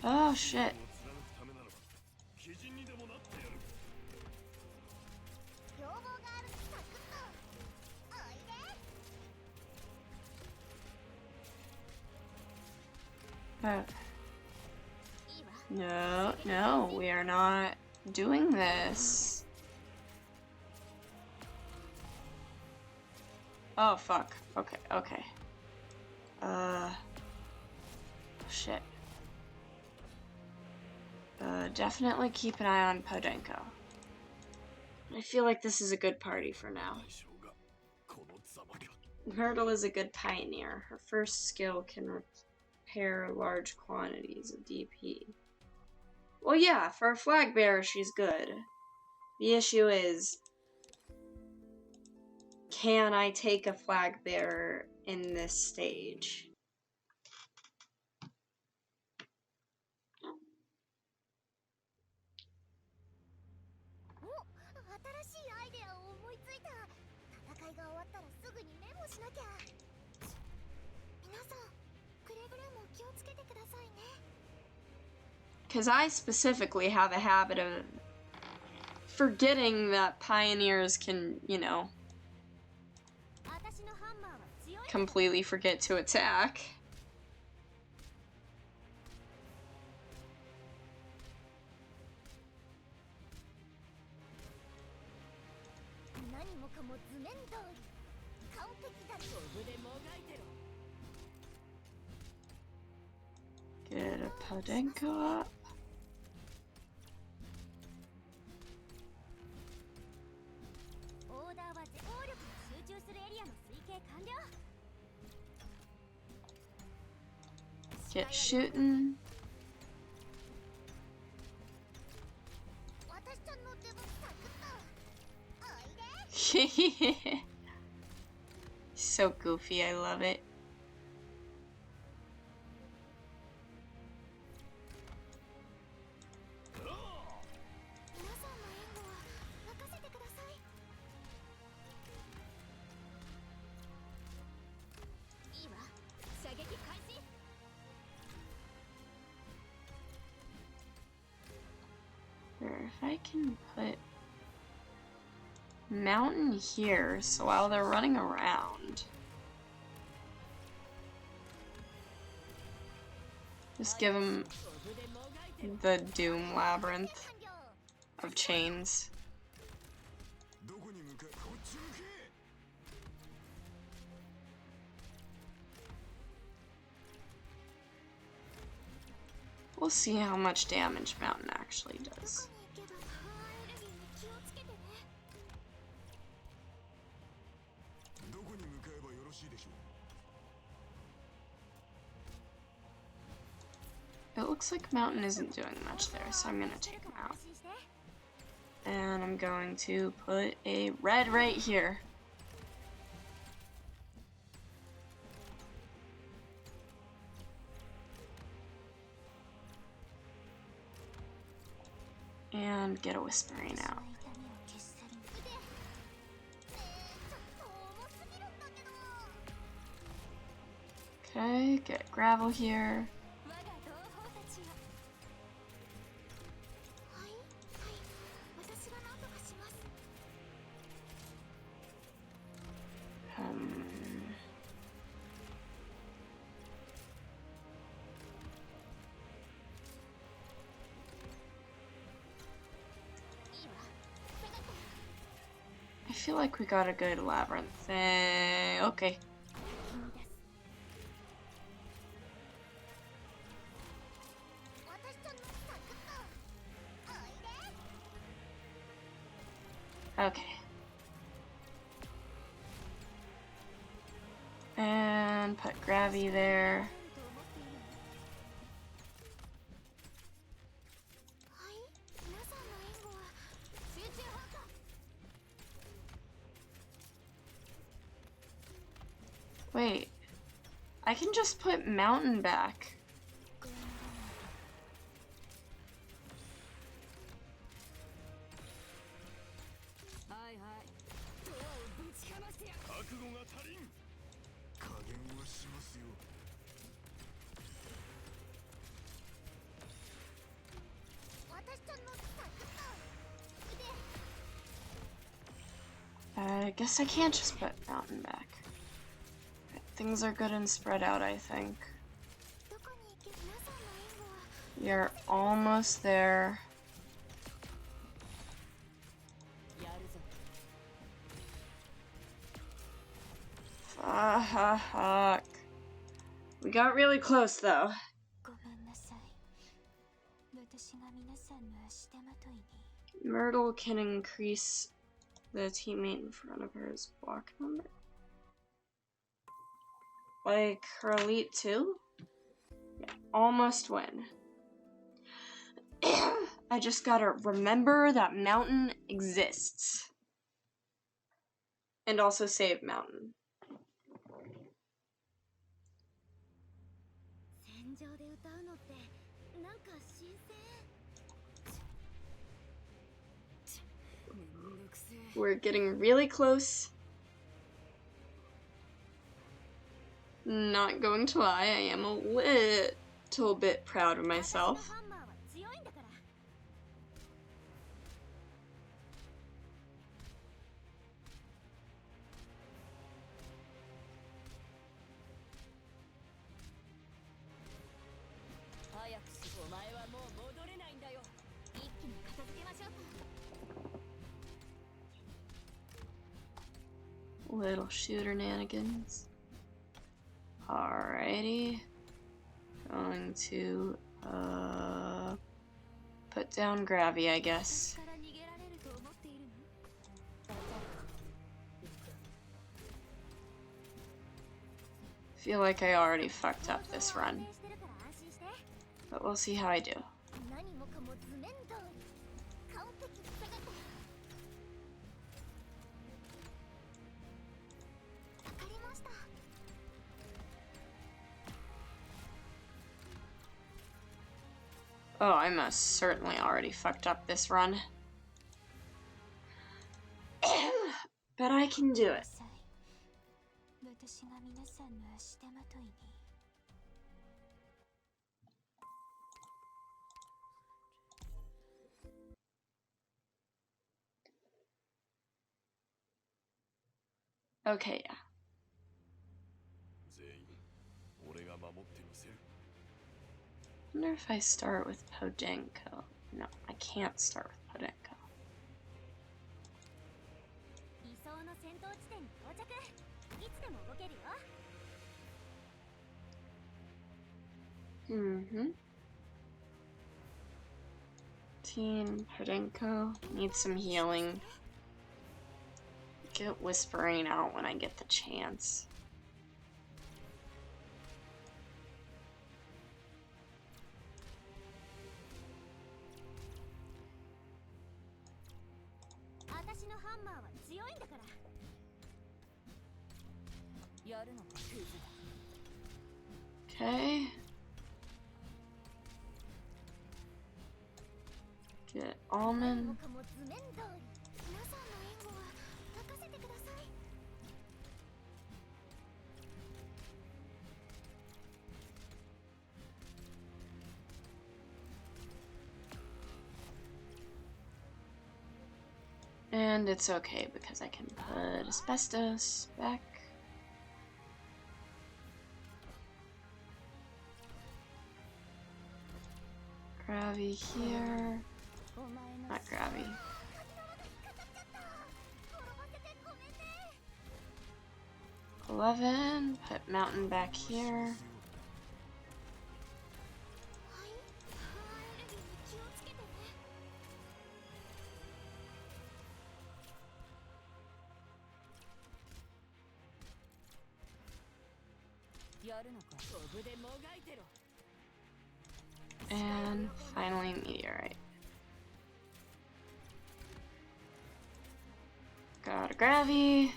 Oh shit. No, no, we are not doing this. Oh, fuck. Okay, okay. Shit. Definitely keep an eye on Podenko. I feel like this is a good party for now. Myrtle is a good pioneer. Her first skill can repair large quantities of DP. Well, yeah, for a flag bearer, she's good. The issue is, can I take a flag bearer in this stage? Because I specifically have a habit of forgetting that pioneers can, you know, completely forget to attack. Get a Podenko up. Get shooting. So goofy, I love it. If I can put mountain here, so while they're running around, just give them the Doom Labyrinth of chains. We'll see how much damage Mountain actually does. It looks like Mountain isn't doing much there, so I'm gonna take him out. And I'm going to put a red right here. And get a Whispering out. Okay, get gravel here. I feel like we got a good labyrinth. Okay. Okay. And put Gravy there. Wait, I can just put Mountain back. I guess I can't just put Mountain back. Things are good and spread out, I think. You're almost there. Fuck. We got really close, though. Myrtle can increase the teammate in front of her's block number. Like her elite 2? Yeah, almost win. I just gotta remember that Mountain exists. And also save Mountain. We're getting really close. Not going to lie, I am a little bit proud of myself. Little shooter-nanigans. Alrighty. Going to put down Gravy, I guess. Feel like I already fucked up this run, but we'll see how I do. Oh, I most certainly already fucked up this run. But I can do it. Okay, yeah. I wonder if I start with Podenko. No, I can't start with Podenko. Podenko needs some healing. Get Whispering out when I get the chance. Okay. Get Almond. And it's okay because I can put Asbestos back. Gravy here. Not Gravy. $11. Put Mountain back here. And finally, Meteorite. Got a Gravy.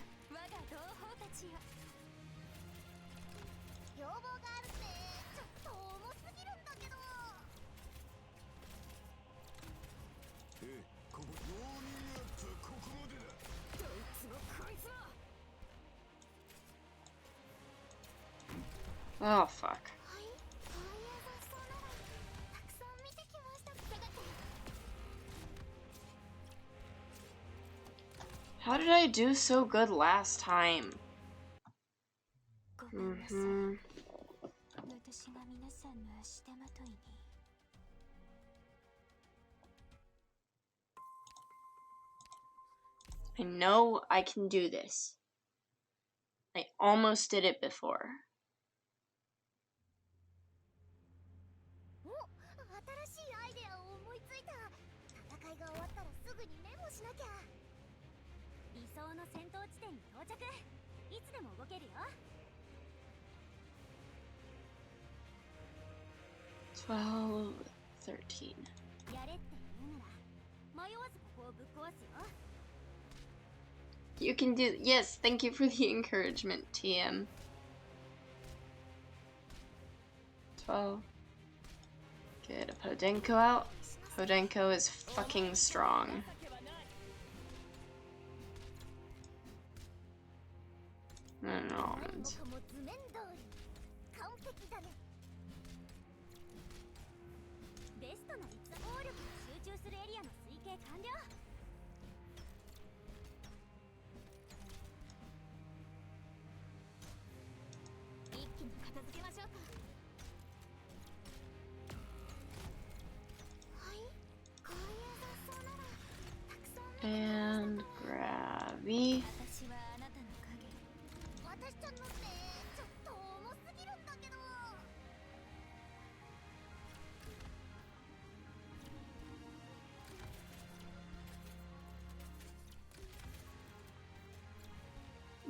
Oh, fuck. How did I do so good last time? I know I can do this. I almost did it before. $12, $13. You can do. Yes, thank you for the encouragement, TM. 12. Get a Podenko out. Podenko is fucking strong. And almonds. And Gravy.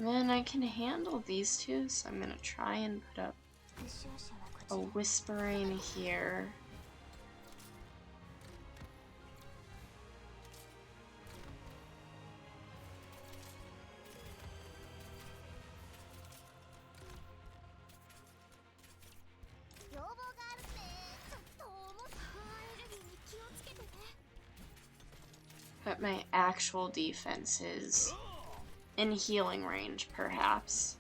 And I can handle these two, so I'm gonna try and put up a whispering here. But my actual defense is in healing range, perhaps.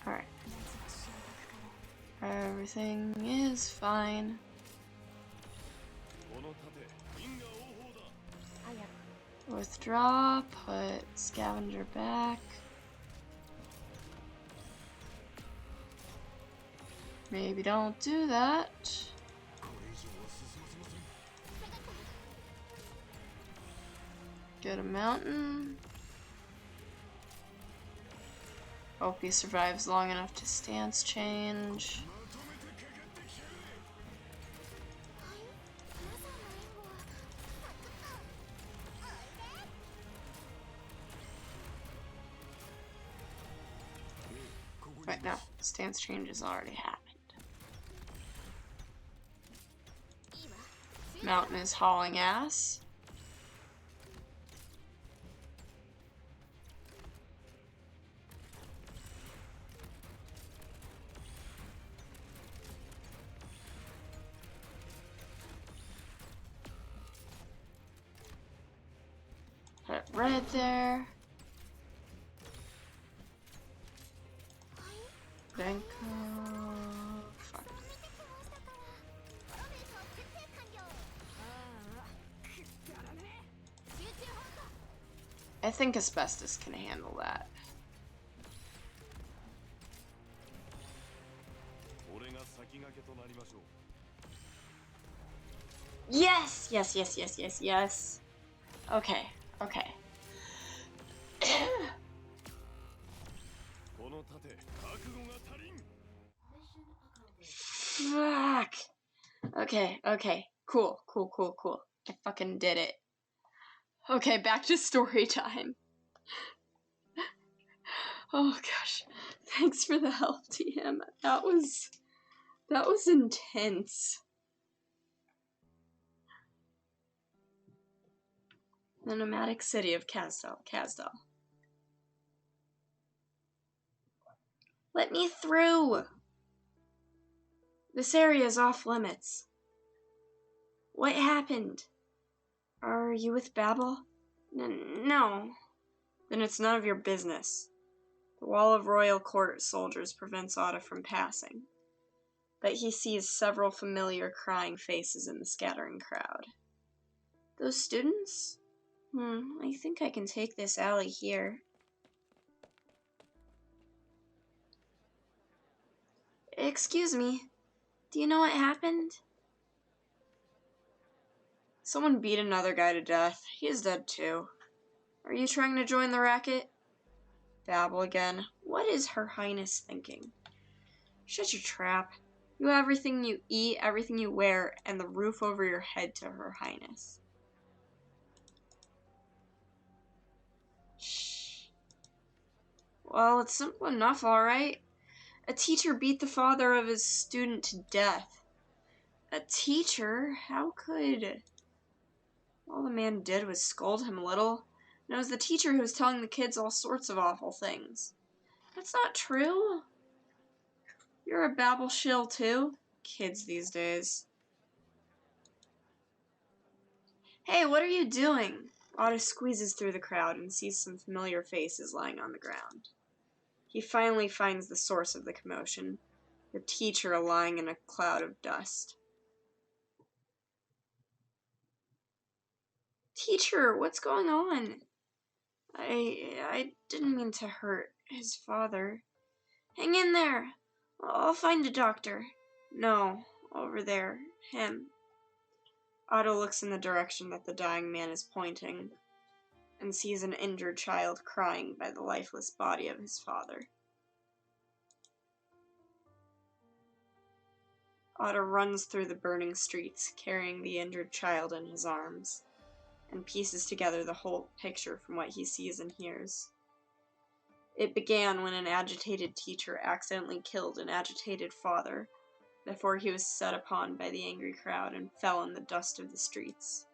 Alright. Everything is fine. Withdraw, put Scavenger back. Maybe don't do that. Get a mountain. Hope he survives long enough to stance change. Right now, stance change has already happened. Mountain is hauling ass. Put red there. Then fuck. I think Asbestos can handle that. Yes! Yes, yes, yes, yes, yes. Okay, okay. Fuck! Okay, okay. Cool, cool, cool, cool. I fucking did it. Okay, back to story time. Oh gosh. Thanks for the help, TM. That was intense. The nomadic city of Kazdal. Let me through! This area is off limits. What happened? Are you with Babel? No. Then it's none of your business. The wall of royal court soldiers prevents Otta from passing. But he sees several familiar crying faces in the scattering crowd. Those students? I think I can take this alley here. Excuse me, do you know what happened? Someone beat another guy to death. He is dead too. Are you trying to join the racket? Babel again. What is Her Highness thinking? Shut your trap. You have everything you eat, everything you wear, and the roof over your head to Her Highness. Shh. Well, it's simple enough, all right. A teacher beat the father of his student to death. A teacher? How could? All the man did was scold him a little, and it was the teacher who was telling the kids all sorts of awful things. That's not true. You're a babble shill too. Kids these days. Hey, what are you doing? Otto squeezes through the crowd and sees some familiar faces lying on the ground. He finally finds the source of the commotion, the teacher lying in a cloud of dust. Teacher, what's going on? I didn't mean to hurt his father. Hang in there. I'll find a doctor. No, over there. Him. Otto looks in the direction that the dying man is pointing and sees an injured child crying by the lifeless body of his father. Otto runs through the burning streets, carrying the injured child in his arms, and pieces together the whole picture from what he sees and hears. It began when an agitated teacher accidentally killed an agitated father before he was set upon by the angry crowd and fell in the dust of the streets.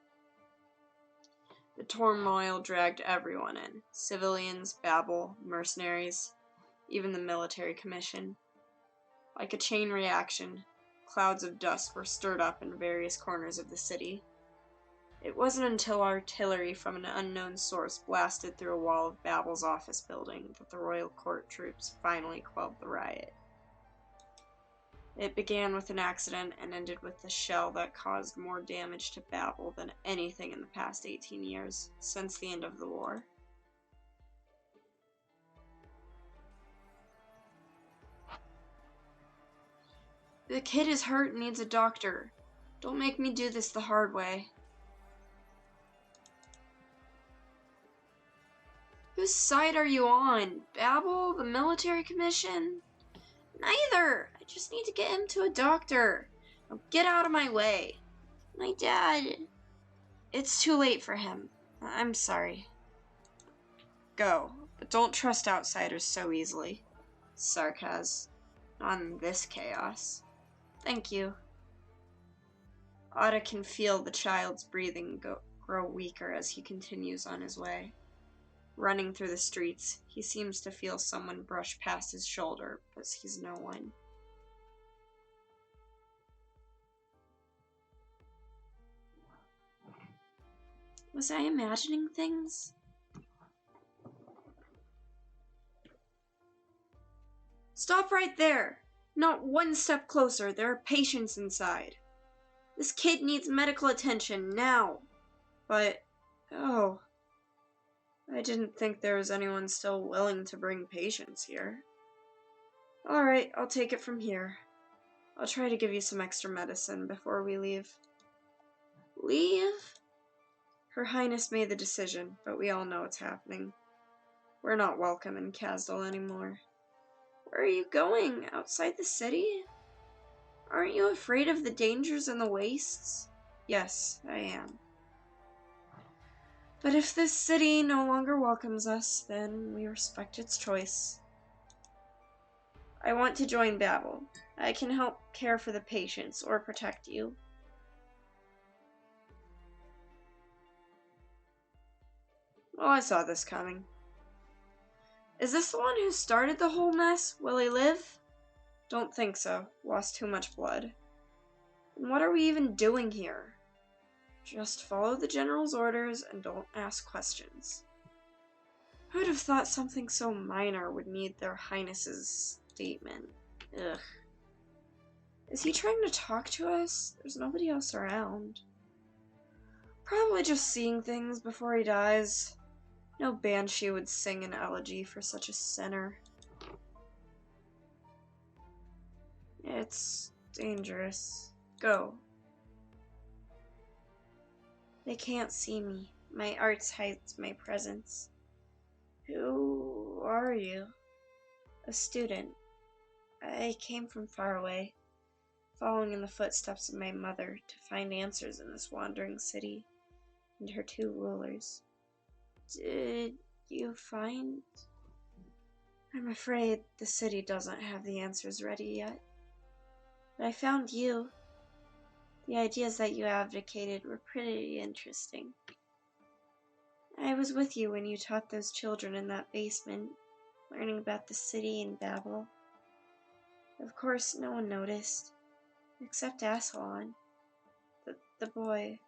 The turmoil dragged everyone in, civilians, Babel, mercenaries, even the military commission. Like a chain reaction, clouds of dust were stirred up in various corners of the city. It wasn't until artillery from an unknown source blasted through a wall of Babel's office building that the royal court troops finally quelled the riot. It began with an accident and ended with a shell that caused more damage to Babel than anything in the past 18 years, since the end of the war. The kid is hurt and needs a doctor. Don't make me do this the hard way. Whose side are you on? Babel? The military commission? Neither! I just need to get him to a doctor. Now get out of my way. My dad... It's too late for him. I'm sorry. Go, but don't trust outsiders so easily. Sarcasm. On this chaos. Thank you. Otto can feel the child's breathing grow weaker as he continues on his way. Running through the streets, he seems to feel someone brush past his shoulder, but sees no one. Was I imagining things? Stop right there! Not one step closer, there are patients inside. This kid needs medical attention, now! But, oh... I didn't think there was anyone still willing to bring patients here. Alright, I'll take it from here. I'll try to give you some extra medicine before we leave. Leave? Her Highness made the decision, but we all know what's happening. We're not welcome in Casdal anymore. Where are you going? Outside the city? Aren't you afraid of the dangers and the wastes? Yes, I am. But if this city no longer welcomes us, then we respect its choice. I want to join Babel. I can help care for the patients or protect you. Well, I saw this coming. Is this the one who started the whole mess? Will he live? Don't think so. Lost too much blood. And what are we even doing here? Just follow the general's orders and don't ask questions. Who'd have thought something so minor would need their highness's statement? Ugh. Is he trying to talk to us? There's nobody else around. Probably just seeing things before he dies. No banshee would sing an elegy for such a sinner. It's dangerous. Go. They can't see me. My arts hides my presence. Who are you? A student. I came from far away, following in the footsteps of my mother to find answers in this wandering city and her two rulers. Did you find? I'm afraid the city doesn't have the answers ready yet. But I found you. The ideas that you advocated were pretty interesting. I was with you when you taught those children in that basement, learning about the city and Babel. Of course, no one noticed, except Aslan. The boy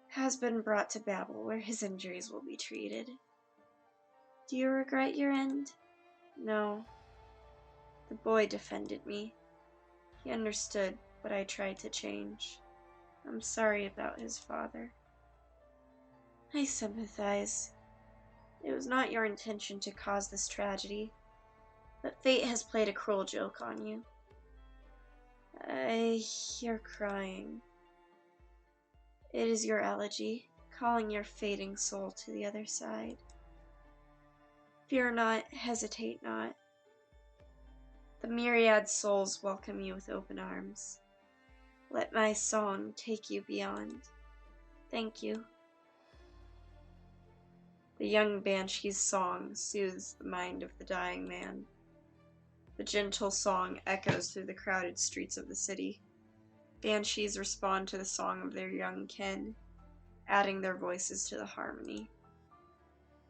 has been brought to Babel, where his injuries will be treated. Do you regret your end? No. The boy defended me. He understood what I tried to change. I'm sorry about his father. I sympathize. It was not your intention to cause this tragedy, but fate has played a cruel joke on you. I hear crying. It is your elegy, calling your fading soul to the other side. Fear not, hesitate not. The myriad souls welcome you with open arms. Let my song take you beyond. Thank you. The young banshee's song soothes the mind of the dying man. The gentle song echoes through the crowded streets of the city. Banshees respond to the song of their young kin, adding their voices to the harmony.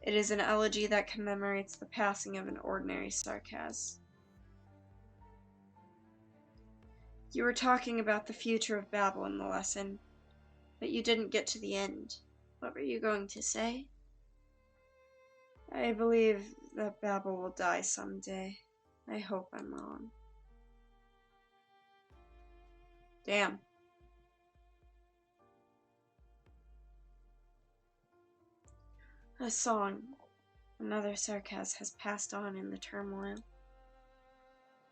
It is an elegy that commemorates the passing of an ordinary Sarkaz. You were talking about the future of Babel in the lesson, but you didn't get to the end. What were you going to say? I believe that Babel will die someday. I hope I'm wrong. Damn. A song. Another Sarkaz has passed on in the turmoil.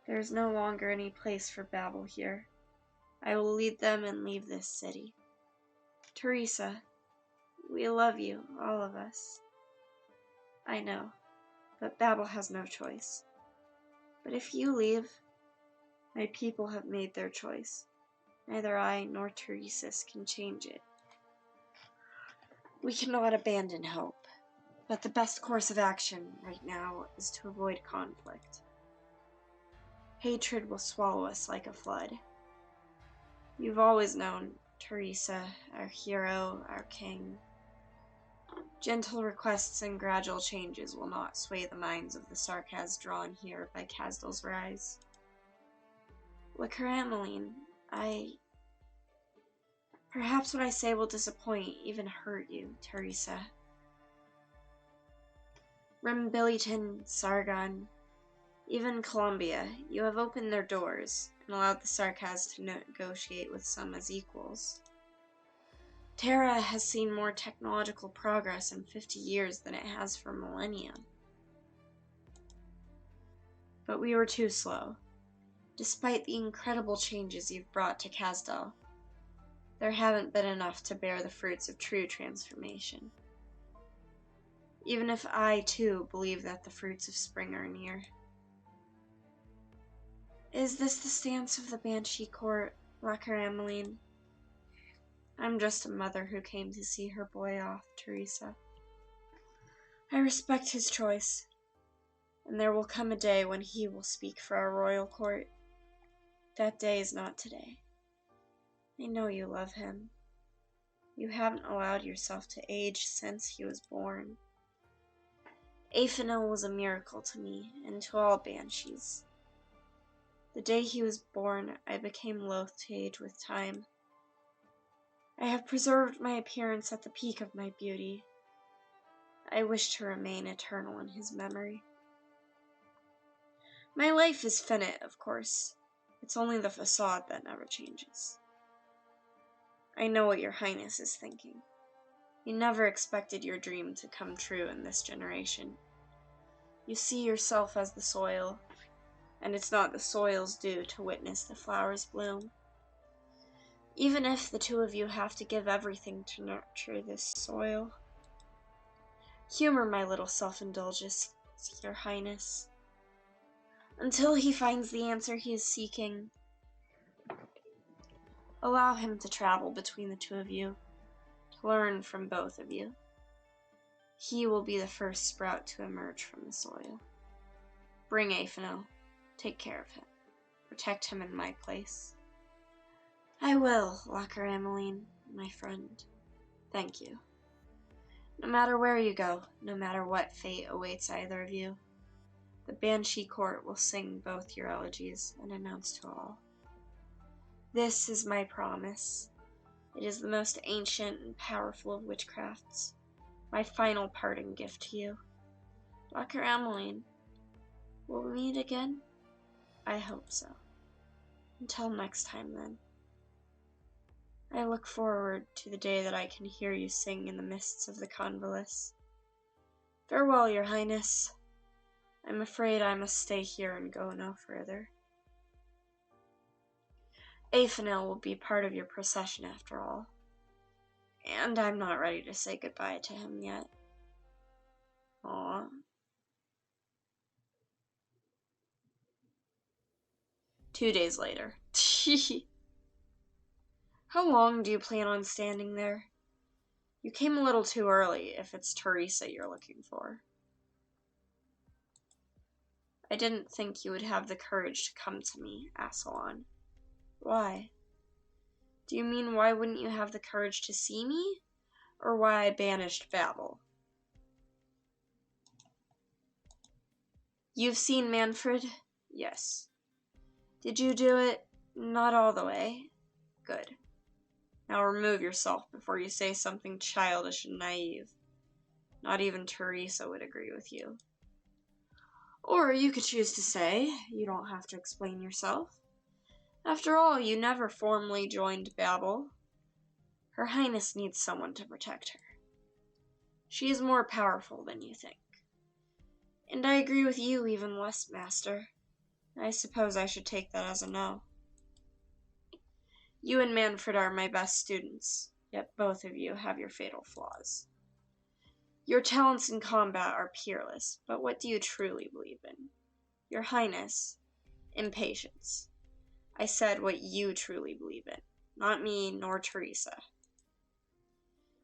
There is no longer any place for Babel here. I will lead them and leave this city. Teresa, we love you, all of us. I know, but Babel has no choice. But if you leave, my people have made their choice. Neither I nor Teresa's can change it. We cannot abandon hope, but the best course of action right now is to avoid conflict. Hatred will swallow us like a flood. You've always known Teresa, our hero, our king. Gentle requests and gradual changes will not sway the minds of the Sarkaz drawn here by Kazdal's rise. Lacarameline, Perhaps what I say will disappoint, even hurt you, Teresa. Rimbilliton, Sargon, even Columbia, you have opened their doors and allowed the Sarkaz to negotiate with some as equals. Terra has seen more technological progress in 50 years than it has for millennia. But we were too slow. Despite the incredible changes you've brought to Kazdal, there haven't been enough to bear the fruits of true transformation. Even if I, too, believe that the fruits of spring are near. Is this the stance of the Banshee Court, Lacarameline? I'm just a mother who came to see her boy off, Teresa. I respect his choice, and there will come a day when he will speak for our royal court. That day is not today. I know you love him. You haven't allowed yourself to age since he was born. Aphanil was a miracle to me, and to all banshees. The day he was born, I became loath to age with time. I have preserved my appearance at the peak of my beauty. I wish to remain eternal in his memory. My life is finite, of course. It's only the facade that never changes. I know what your highness is thinking. You never expected your dream to come true in this generation. You see yourself as the soil, and it's not the soil's due to witness the flowers bloom. Even if the two of you have to give everything to nurture this soil. Humor my little self-indulgence, Your Highness. Until he finds the answer he is seeking, allow him to travel between the two of you, to learn from both of you. He will be the first sprout to emerge from the soil. Bring Aphino. Take care of him. Protect him in my place. I will, Locker Ameline, my friend. Thank you. No matter where you go, no matter what fate awaits either of you, the Banshee Court will sing both your elegies and announce to all. This is my promise. It is the most ancient and powerful of witchcrafts. My final parting gift to you. Locker Ameline, will we meet again? I hope so. Until next time, then. I look forward to the day that I can hear you sing in the mists of the convolvulus. Farewell, Your Highness. I'm afraid I must stay here and go no further. Aphino will be part of your procession after all, and I'm not ready to say goodbye to him yet. Aww. Two days later. How long do you plan on standing there? You came a little too early if it's Teresa you're looking for. I didn't think you would have the courage to come to me, Aslan. Why? Do you mean why wouldn't you have the courage to see me? Or why I banished Babel? You've seen Manfred? Yes. Did you do it? Not all the way. Good. Now remove yourself before you say something childish and naive. Not even Teresa would agree with you. Or you could choose to say, you don't have to explain yourself. After all, you never formally joined Babel. Her Highness needs someone to protect her. She is more powerful than you think. And I agree with you even less, Master. I suppose I should take that as a no. You and Manfred are my best students, yet both of you have your fatal flaws. Your talents in combat are peerless, but what do you truly believe in? Your Highness, impatience. I said what you truly believe in, not me nor Teresa.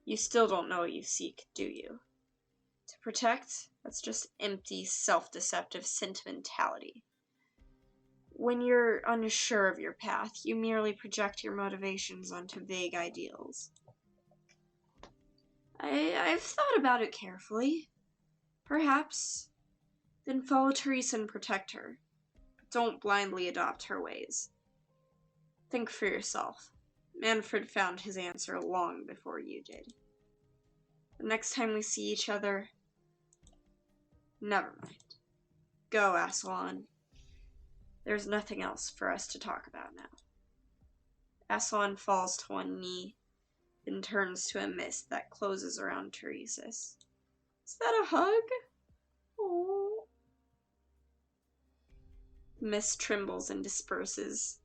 You still don't know what you seek, do you? To protect? That's just empty, self-deceptive sentimentality. When you're unsure of your path, you merely project your motivations onto vague ideals. I've thought about it carefully. Perhaps. Then follow Teresa and protect her. But don't blindly adopt her ways. Think for yourself. Manfred found his answer long before you did. The next time we see each other... Never mind. Go, Aslan. There's nothing else for us to talk about now. Aslan falls to one knee, then turns to a mist that closes around Teresa's. Is that a hug? Oh. The mist trembles and disperses,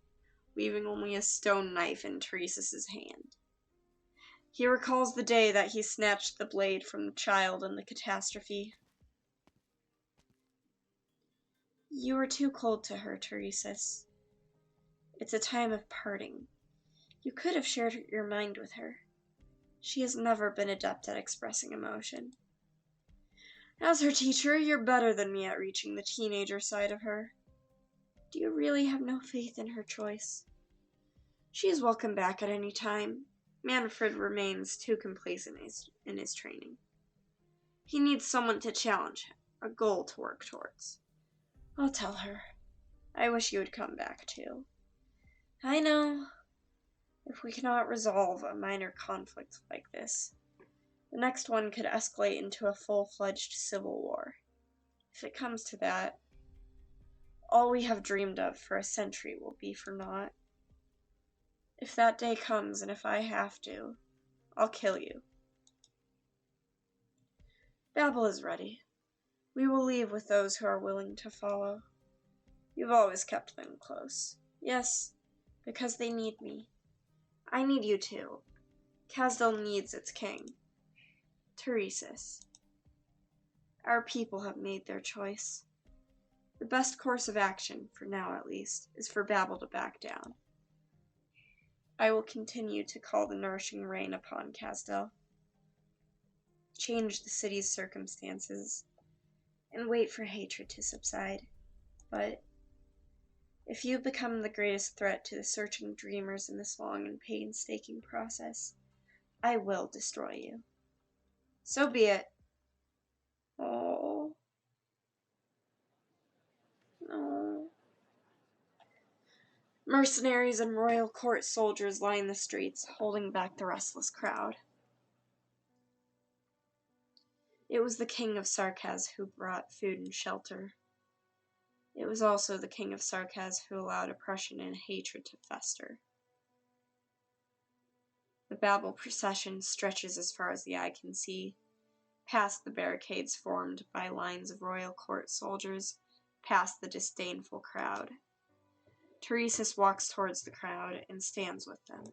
leaving only a stone knife in Teresa's hand. He recalls the day that he snatched the blade from the child in the catastrophe. You were too cold to her, Teresa. It's a time of parting. You could have shared your mind with her. She has never been adept at expressing emotion. As her teacher, you're better than me at reaching the teenager side of her. Do you really have no faith in her choice? She is welcome back at any time. Manfred remains too complacent in his training. He needs someone to challenge him, a goal to work towards. I'll tell her. I wish you would come back too. I know. If we cannot resolve a minor conflict like this, the next one could escalate into a full-fledged civil war. If it comes to that, all we have dreamed of for a century will be for naught. If that day comes, and if I have to, I'll kill you. Babel is ready. We will leave with those who are willing to follow. You've always kept them close. Yes, because they need me. I need you too. Kasdal needs its king. Teresis. Our people have made their choice. The best course of action, for now at least, is for Babel to back down. I will continue to call the nourishing rain upon Kasdal, change the city's circumstances, and wait for hatred to subside. But if you become the greatest threat to the searching dreamers in this long and painstaking process, I will destroy you. So be it. Oh. No. Mercenaries and royal court soldiers line the streets, holding back the restless crowd. It was the king of Sarkaz who brought food and shelter. It was also the king of Sarkaz who allowed oppression and hatred to fester. The Babel procession stretches as far as the eye can see, past the barricades formed by lines of royal court soldiers, past the disdainful crowd. Teresis walks towards the crowd and stands with them.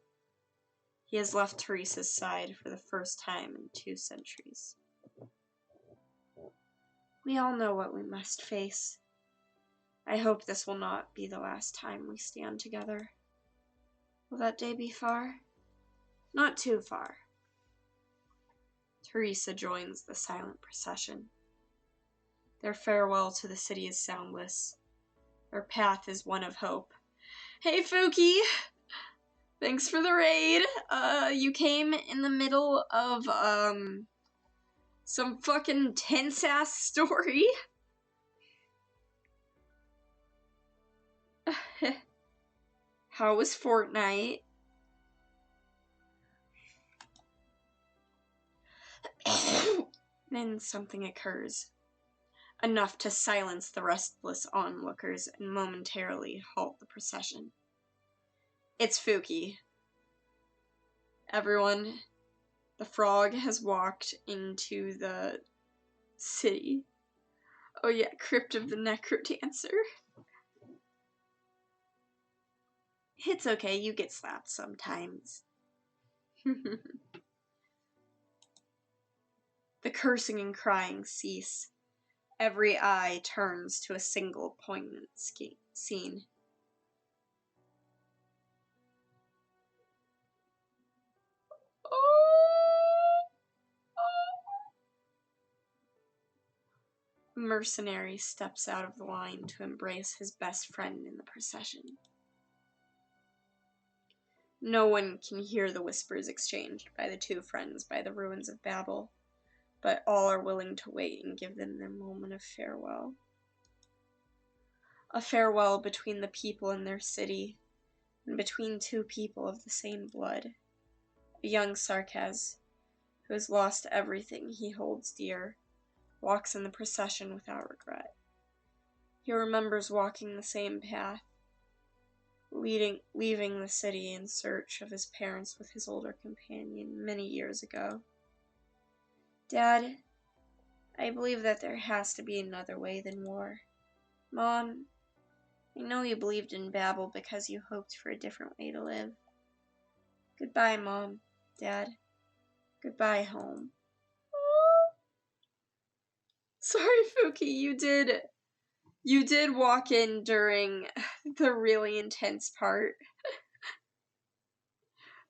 He has left Teresa's side for the first time in 2 centuries. We all know what we must face. I hope this will not be the last time we stand together. Will that day be far? Not too far. Teresa joins the silent procession. Their farewell to the city is soundless. Their path is one of hope. Hey, Fuki! Thanks for the raid. You came in the middle of, some fucking tense-ass story. How was Fortnite? Then something occurs. Enough to silence the restless onlookers and momentarily halt the procession. It's Fuki. Everyone, the frog has walked into the city. Oh yeah, Crypt of the Necrodancer. It's okay, you get slapped sometimes. The cursing and crying cease. Every eye turns to a single poignant scene. A mercenary steps out of the line to embrace his best friend in the procession. No one can hear the whispers exchanged by the 2 friends by the ruins of Babel, but all are willing to wait and give them their moment of farewell. A farewell between the people in their city, and between 2 people of the same blood. A young Sarkaz, who has lost everything he holds dear, walks in the procession without regret. He remembers walking the same path, leaving the city in search of his parents with his older companion many years ago. Dad, I believe that there has to be another way than war. Mom, I know you believed in Babel because you hoped for a different way to live. Goodbye, Mom, Dad. Goodbye, home. Sorry, Fuki, you did walk in during the really intense part.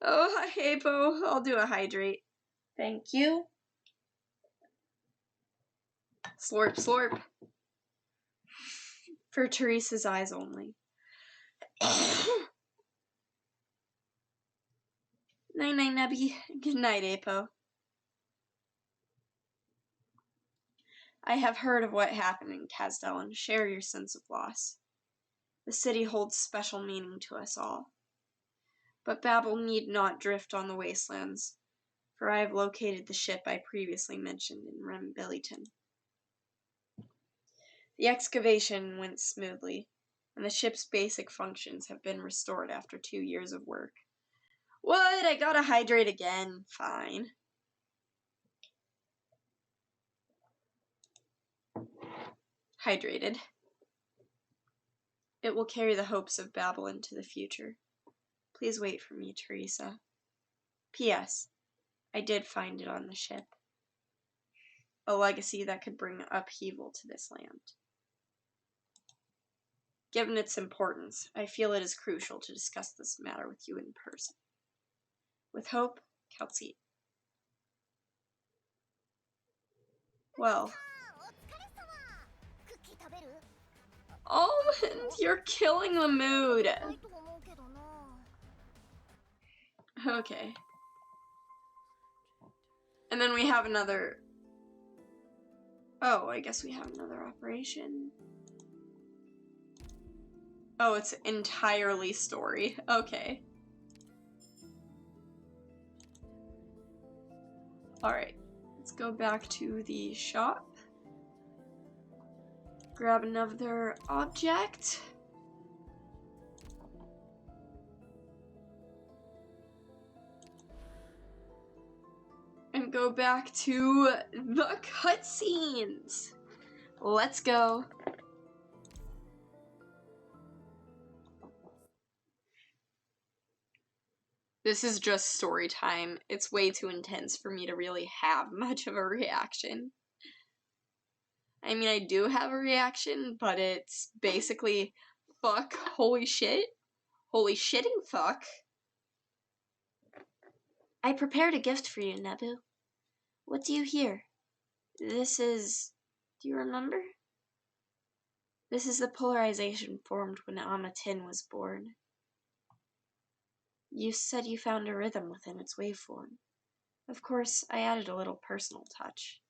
Oh, hey, Bo. I'll do a hydrate. Thank you. Slurp, slurp. For Teresa's eyes only. Night-night, Nebby. Good night, Apo. I have heard of what happened in Kasdal and share your sense of loss. The city holds special meaning to us all. But Babel need not drift on the wastelands, for I have located the ship I previously mentioned in Rembilliton. The excavation went smoothly, and the ship's basic functions have been restored after 2 years of work. What? I gotta hydrate again. Fine. Hydrated. It will carry the hopes of Babel into the future. Please wait for me, Teresa. P.S. I did find it on the ship. A legacy that could bring upheaval to this land. Given its importance, I feel it is crucial to discuss this matter with you in person. With hope, Kelsey. Well. Almond, you're killing the mood. Okay. And then we have another... Oh, I guess we have another operation. Oh, it's entirely story. Okay. Alright. Let's go back to the shop. Grab another object. And go back to the cutscenes. Let's go. This is just story time. It's way too intense for me to really have much of a reaction. I mean, I do have a reaction, but it's basically fuck, holy shit, holy shitting fuck. I prepared a gift for you, Nebu. What do you hear? This is... Do you remember? This is the polarization formed when Amatin was born. You said you found a rhythm within its waveform. Of course, I added a little personal touch.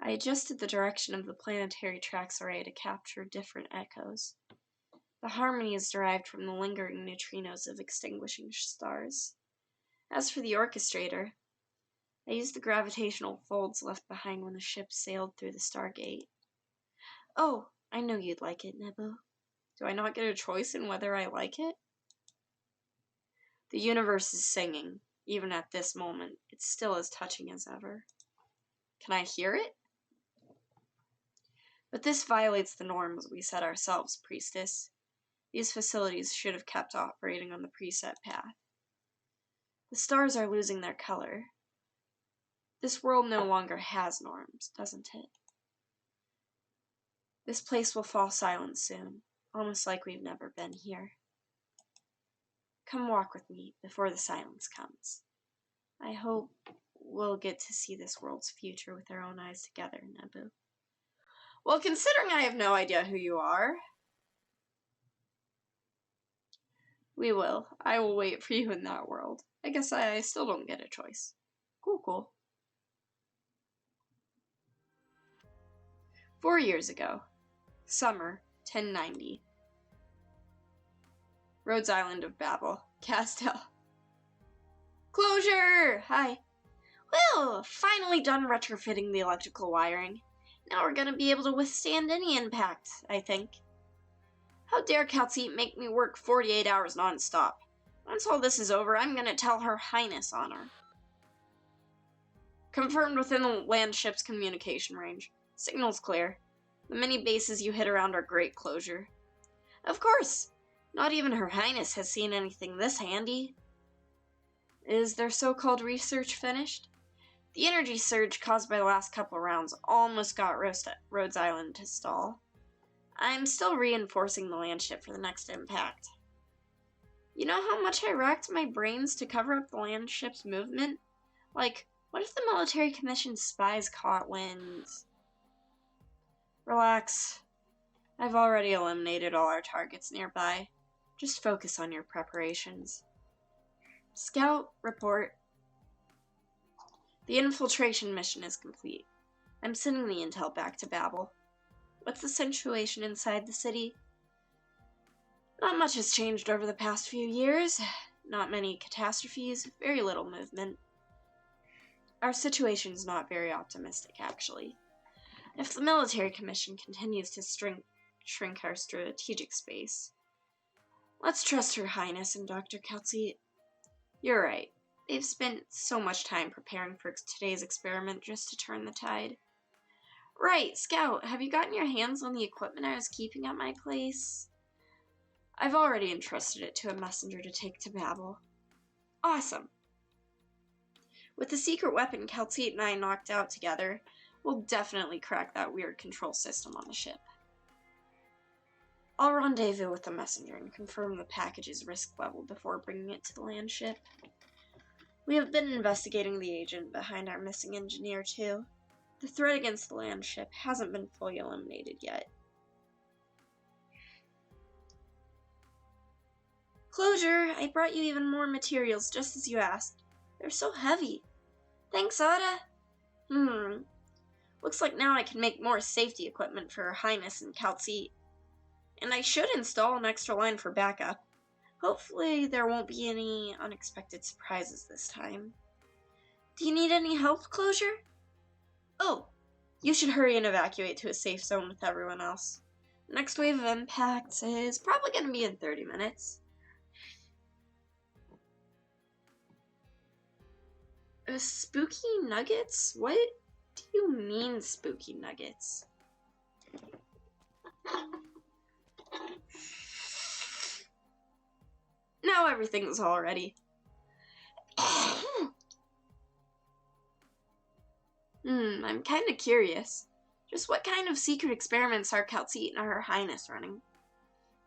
I adjusted the direction of the planetary tracks array to capture different echoes. The harmony is derived from the lingering neutrinos of extinguishing stars. As for the orchestrator, I used the gravitational folds left behind when the ship sailed through the Stargate. Oh, I know you'd like it, Nebu. Do I not get a choice in whether I like it? The universe is singing. Even at this moment, it's still as touching as ever. Can I hear it? But this violates the norms we set ourselves, Priestess. These facilities should have kept operating on the preset path. The stars are losing their color. This world no longer has norms, doesn't it? This place will fall silent soon, almost like we've never been here. Come walk with me before the silence comes. I hope we'll get to see this world's future with our own eyes together, Nebu. Well, considering I have no idea who you are, we will. I will wait for you in that world. I guess I still don't get a choice. Cool, cool. 4 years ago. Summer, 1090. Rhodes Island of Babel. Castell. Closure! Hi. Well, finally done retrofitting the electrical wiring. Now we're gonna be able to withstand any impact, I think. How dare Kaltzeet make me work 48 hours non-stop? Once all this is over, I'm gonna tell Her Highness on her. Confirmed within the land ship's communication range. Signal's clear. The many bases you hit around are great, Closure. Of course! Not even Her Highness has seen anything this handy. Is their so-called research finished? The energy surge caused by the last couple rounds almost got Rhodes Island to stall. I'm still reinforcing the land ship for the next impact. You know how much I racked my brains to cover up the land ship's movement? Like, what if the military commission's spies caught wind? Relax. I've already eliminated all our targets nearby. Just focus on your preparations. Scout, report. The infiltration mission is complete. I'm sending the intel back to Babel. What's the situation inside the city? Not much has changed over the past few years. Not many catastrophes, very little movement. Our situation's not very optimistic, actually. If the military commission continues to shrink our strategic space, let's trust Her Highness and Dr. Kaltzeet. You're right. They've spent so much time preparing for today's experiment just to turn the tide. Right, Scout, have you gotten your hands on the equipment I was keeping at my place? I've already entrusted it to a messenger to take to Babel. Awesome. With the secret weapon Calcite and I knocked out together, we'll definitely crack that weird control system on the ship. I'll rendezvous with the messenger and confirm the package's risk level before bringing it to the land ship. We have been investigating the agent behind our missing engineer, too. The threat against the land ship hasn't been fully eliminated yet. Closure, I brought you even more materials just as you asked. They're so heavy. Thanks, Ada. Looks like now I can make more safety equipment for Her Highness and Calcite. And I should install an extra line for backup. Hopefully there won't be any unexpected surprises this time. Do you need any help, Closure? Oh, you should hurry and evacuate to a safe zone with everyone else. Next wave of impacts is probably going to be in 30 minutes. Spooky nuggets? What do you mean, spooky nuggets? Now everything's all ready. I'm kind of curious. Just what kind of secret experiments are Calcite and Her Highness running?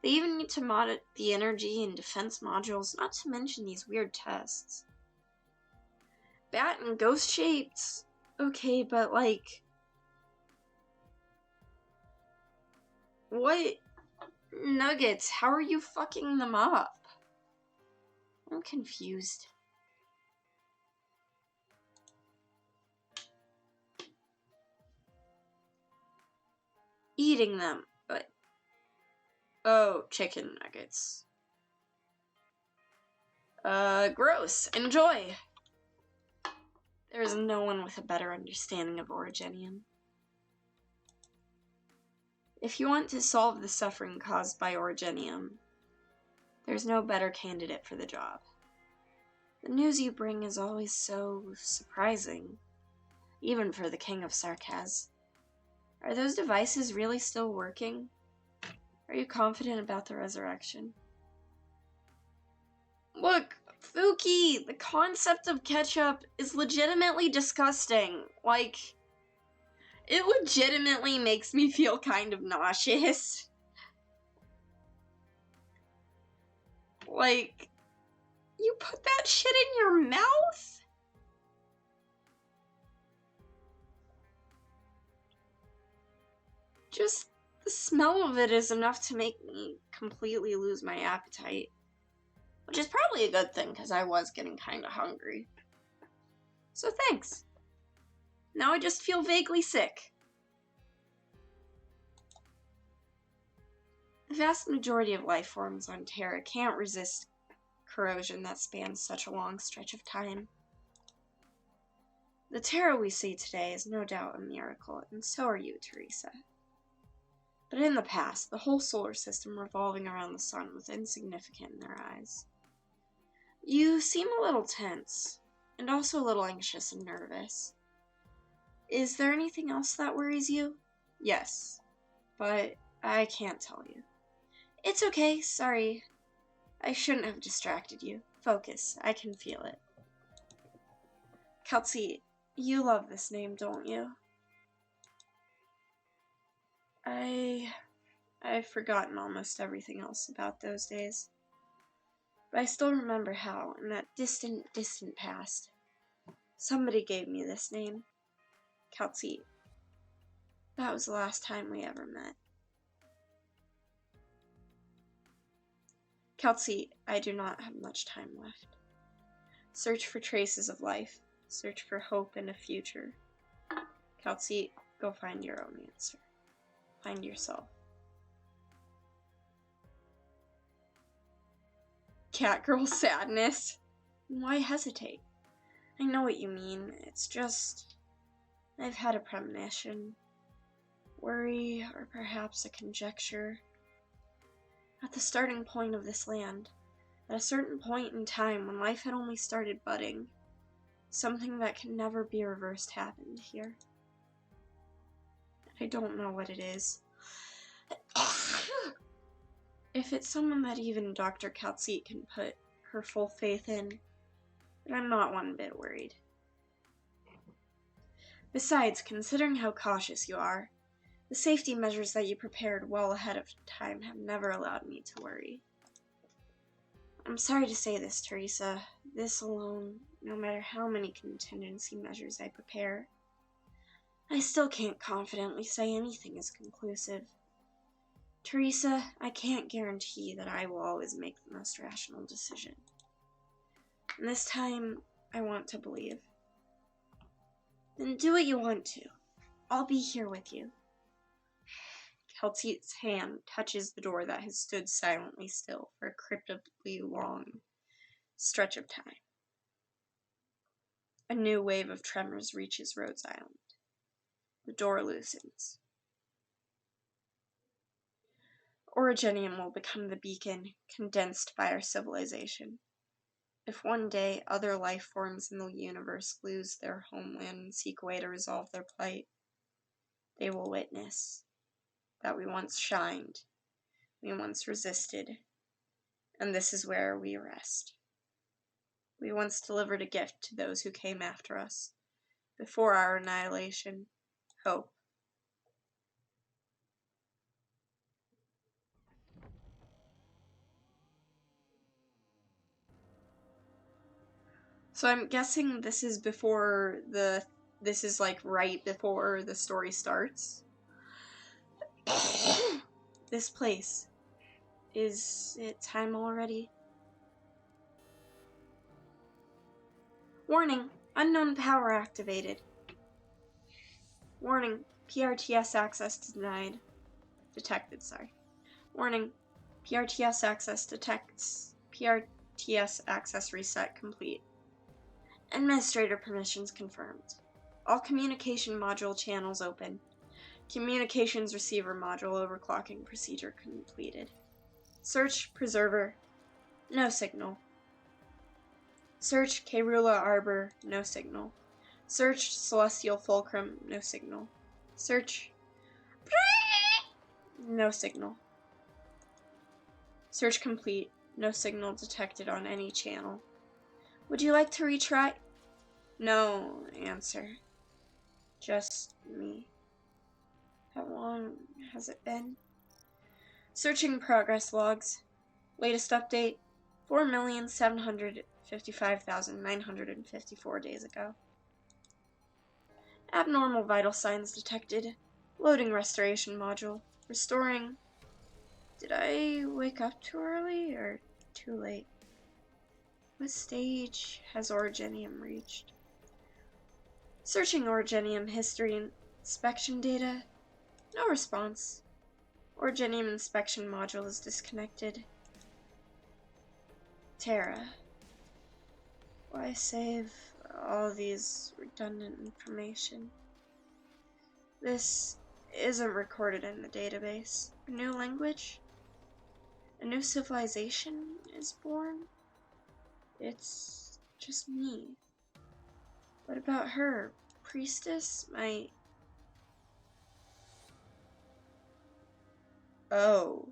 They even need to mod the energy and defense modules, not to mention these weird tests. Bat and ghost shapes? Okay, but like... What? Nuggets, how are you fucking them up? I'm confused. Eating them, but... Oh, chicken nuggets. Gross. Enjoy! There is no one with a better understanding of Origenium. If you want to solve the suffering caused by Origenium, there's no better candidate for the job. The news you bring is always so surprising, even for the King of Sarkaz. Are those devices really still working? Are you confident about the resurrection? Look, Fuki, the concept of ketchup is legitimately disgusting. Like, it legitimately makes me feel kind of nauseous. Like, you put that shit in your mouth? Just the smell of it is enough to make me completely lose my appetite. Which is probably a good thing, because I was getting kind of hungry. So thanks. Now I just feel vaguely sick. The vast majority of life forms on Terra can't resist corrosion that spans such a long stretch of time. The Terra we see today is no doubt a miracle, and so are you, Teresa. But in the past, the whole solar system revolving around the sun was insignificant in their eyes. You seem a little tense, and also a little anxious and nervous. Is there anything else that worries you? Yes, but I can't tell you. It's okay, sorry. I shouldn't have distracted you. Focus, I can feel it. Calcite, you love this name, don't you? I've forgotten almost everything else about those days. But I still remember how, in that distant, distant past, somebody gave me this name. Calcite. That was the last time we ever met. Calcite, I do not have much time left. Search for traces of life. Search for hope and a future. Calcite, go find your own answer. Find yourself. Catgirl sadness. Why hesitate? I know what you mean. It's just... I've had a premonition. Worry, or perhaps a conjecture. At the starting point of this land, at a certain point in time when life had only started budding, something that can never be reversed happened here. I don't know what it is. If it's someone that even Dr. Kaltseat can put her full faith in, then I'm not one bit worried. Besides, considering how cautious you are, the safety measures that you prepared well ahead of time have never allowed me to worry. I'm sorry to say this, Teresa. This alone, no matter how many contingency measures I prepare, I still can't confidently say anything is conclusive. Teresa, I can't guarantee that I will always make the most rational decision. And this time, I want to believe. Then do what you want to. I'll be here with you. Kaltseat's hand touches the door that has stood silently still for a cryptically long stretch of time. A new wave of tremors reaches Rhodes Island. The door loosens. Origenium will become the beacon condensed by our civilization. If one day other life forms in the universe lose their homeland and seek a way to resolve their plight, they will witness that we once shined, we once resisted, and this is where we rest. We once delivered a gift to those who came after us, before our annihilation, hope. So I'm guessing this is like right before the story starts. This place. Is it time already? Warning, unknown power activated. Warning, PRTS access denied. Detected, sorry. Warning, PRTS access detects. PRTS access reset complete. Administrator permissions confirmed. All communication module channels open. Communications receiver module overclocking procedure completed. Search Preserver. No signal. Search Kerula Arbor. No signal. Search Celestial Fulcrum. No signal. Search... No signal. Search complete. No signal detected on any channel. Would you like to retry? No answer. Just me. How long has it been? Searching progress logs. Latest update, 4,755,954 days ago. Abnormal vital signs detected. Loading restoration module. Restoring. Did I wake up too early or too late? What stage has Origenium reached? Searching Origenium history inspection data. No response. Origenium inspection module is disconnected. Terra. Why save all these redundant information? This isn't recorded in the database. A new language? A new civilization is born? It's just me. What about her? Priestess? Oh.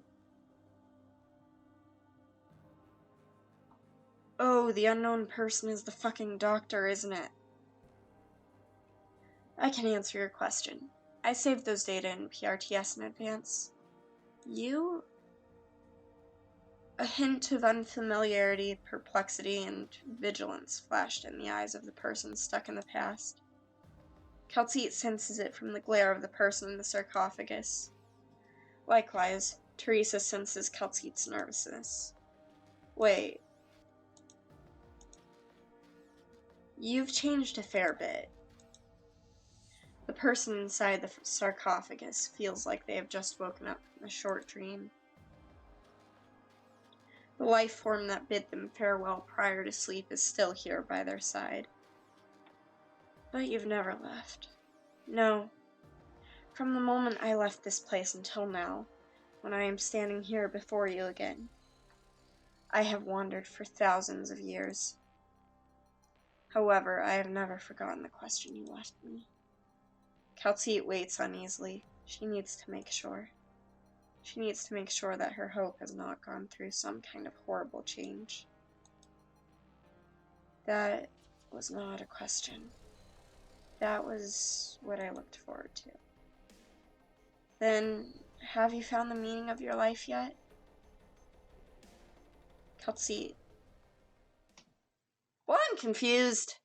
Oh, the unknown person is the fucking doctor, isn't it? I can answer your question. I saved those data in PRTS in advance. You? A hint of unfamiliarity, perplexity, and vigilance flashed in the eyes of the person stuck in the past. Kaltseat senses it from the glare of the person in the sarcophagus. Likewise, Teresa senses Kaltseat's nervousness. Wait. You've changed a fair bit. The person inside the sarcophagus feels like they have just woken up from a short dream. The life form that bid them farewell prior to sleep is still here by their side. But you've never left. No. From the moment I left this place until now, when I am standing here before you again, I have wandered for thousands of years. However, I have never forgotten the question you left me. Kaltseat waits uneasily. She needs to make sure. She needs to make sure that her hope has not gone through some kind of horrible change. That was not a question. That was what I looked forward to. Then, have you found the meaning of your life yet? Kelsey. Well, I'm confused.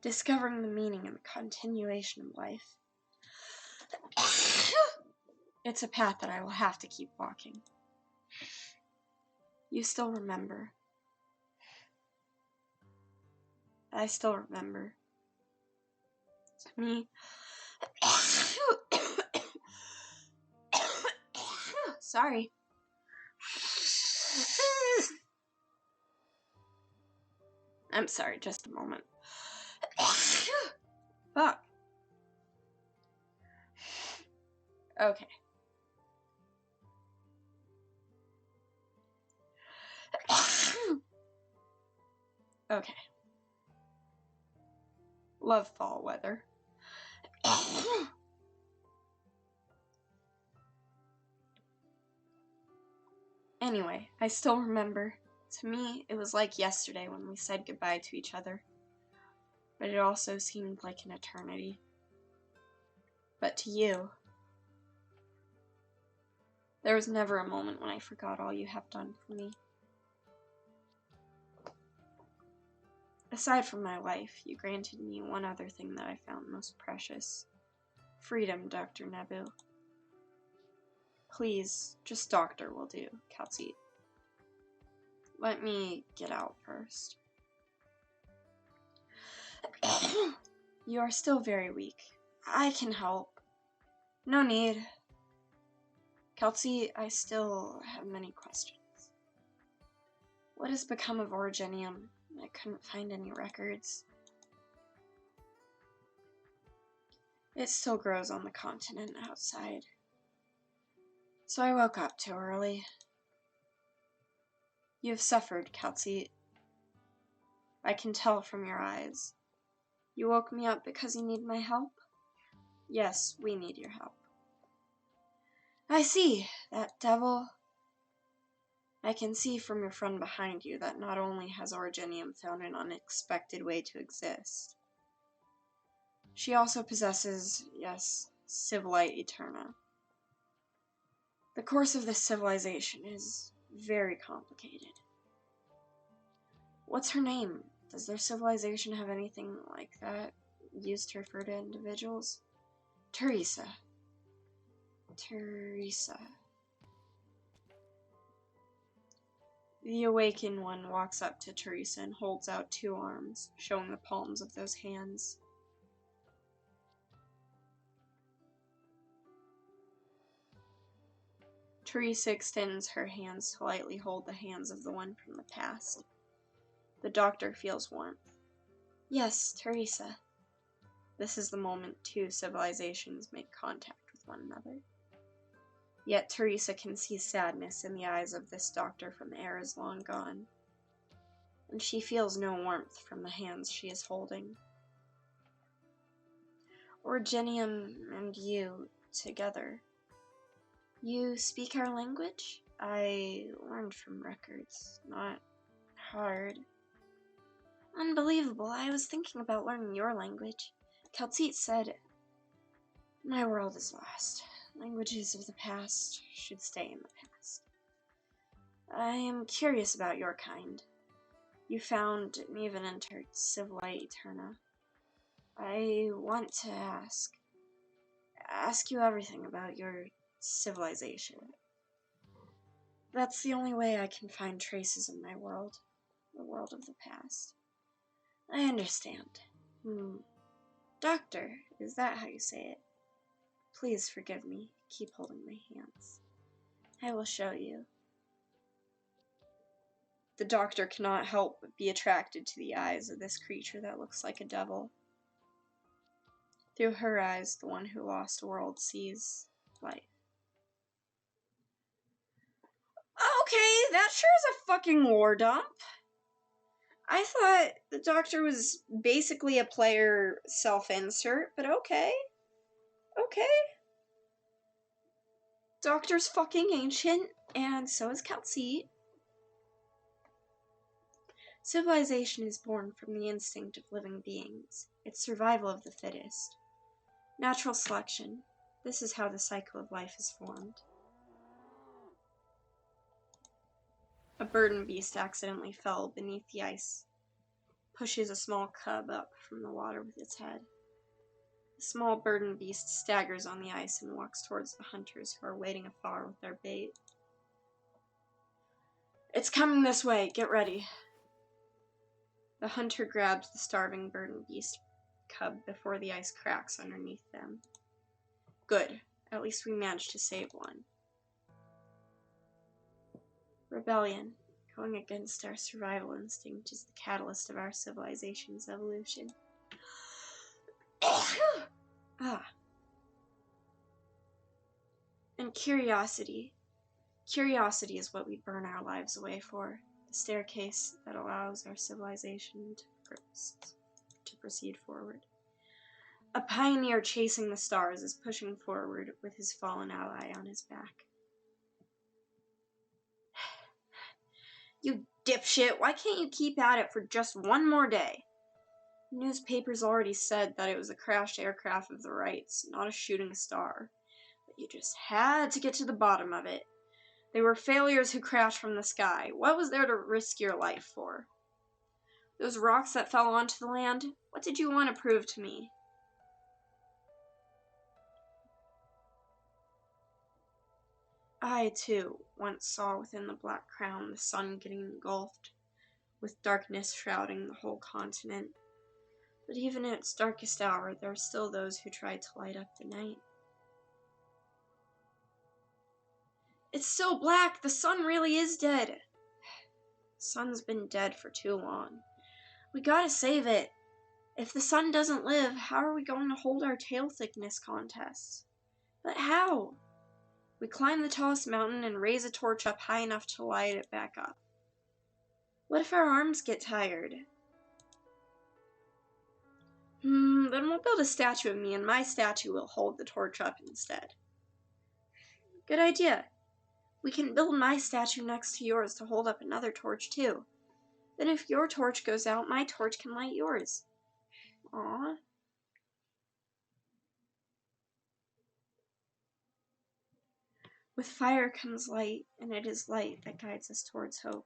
Discovering the meaning and the continuation of life. It's a path that I will have to keep walking. You still remember. I still remember. To me. Sorry. I'm sorry, just a moment. Fuck. Okay. Okay. Love fall weather. Anyway, I still remember. To me, it was like yesterday when we said goodbye to each other. But it also seemed like an eternity. But to you, there was never a moment when I forgot all you have done for me. Aside from my life, you granted me one other thing that I found most precious. Freedom, Dr. Nebu. Please, just doctor will do, Kelsey. Let me get out first. You are still very weak. I can help. No need. Kelsey, I still have many questions. What has become of Origenium? I couldn't find any records. It still grows on the continent outside. So I woke up too early. You have suffered, Kelsey. I can tell from your eyes. You woke me up because you need my help? Yes, we need your help. I see, that devil. I can see from your friend behind you that not only has Origenium found an unexpected way to exist, she also possesses, yes, Civilite Eterna. The course of this civilization is very complicated. What's her name? Does their civilization have anything like that used to refer to individuals? Teresa. The awakened one walks up to Teresa and holds out 2 arms, showing the palms of those hands. Teresa extends her hands to lightly hold the hands of the one from the past. The doctor feels warmth. Yes, Teresa. This is the moment 2 civilizations make contact with one another. Yet Teresa can see sadness in the eyes of this doctor from eras long gone, and she feels no warmth from the hands she is holding. Origenium and you, together. You speak our language? I learned from records, not hard. Unbelievable, I was thinking about learning your language. Kaltsit said, my world is lost. Languages of the past should stay in the past. I am curious about your kind. You found and even entered Civilite Eterna. I want to ask you everything about your civilization. That's the only way I can find traces of my world, the world of the past. I understand. Doctor, is that how you say it? Please forgive me. Keep holding my hands. I will show you. The doctor cannot help but be attracted to the eyes of this creature that looks like a devil. Through her eyes, the one who lost a world sees life. Okay, that sure is a fucking war dump. I thought the Doctor was basically a player self-insert, but okay. Okay. Doctor's fucking ancient, and so is Kelsey. Civilization is born from the instinct of living beings. It's survival of the fittest. Natural selection. This is how the cycle of life is formed. A burden beast accidentally fell beneath the ice. Pushes a small cub up from the water with its head. The small burden beast staggers on the ice and walks towards the hunters who are waiting afar with their bait. It's coming this way, get ready. The hunter grabs the starving burden beast cub before the ice cracks underneath them. Good, at least we managed to save one. Rebellion, going against our survival instinct, is the catalyst of our civilization's evolution. And curiosity. Curiosity is what we burn our lives away for. The staircase that allows our civilization to proceed forward. A pioneer chasing the stars is pushing forward with his fallen ally on his back. You dipshit, why can't you keep at it for just one more day? Newspapers already said that it was a crashed aircraft of the Wrights, not a shooting star. But you just had to get to the bottom of it. They were failures who crashed from the sky. What was there to risk your life for? Those rocks that fell onto the land? What did you want to prove to me? I, too, once saw within the black crown the sun getting engulfed, with darkness shrouding the whole continent. But even in its darkest hour, there are still those who tried to light up the night. It's still black! The sun really is dead! The sun's been dead for too long. We gotta save it. If the sun doesn't live, how are we going to hold our tail thickness contests? But how? We climb the tallest mountain and raise a torch up high enough to light it back up. What if our arms get tired? Then we'll build a statue of me and my statue will hold the torch up instead. Good idea. We can build my statue next to yours to hold up another torch too. Then if your torch goes out, my torch can light yours. Aww. With fire comes light, and it is light that guides us towards hope.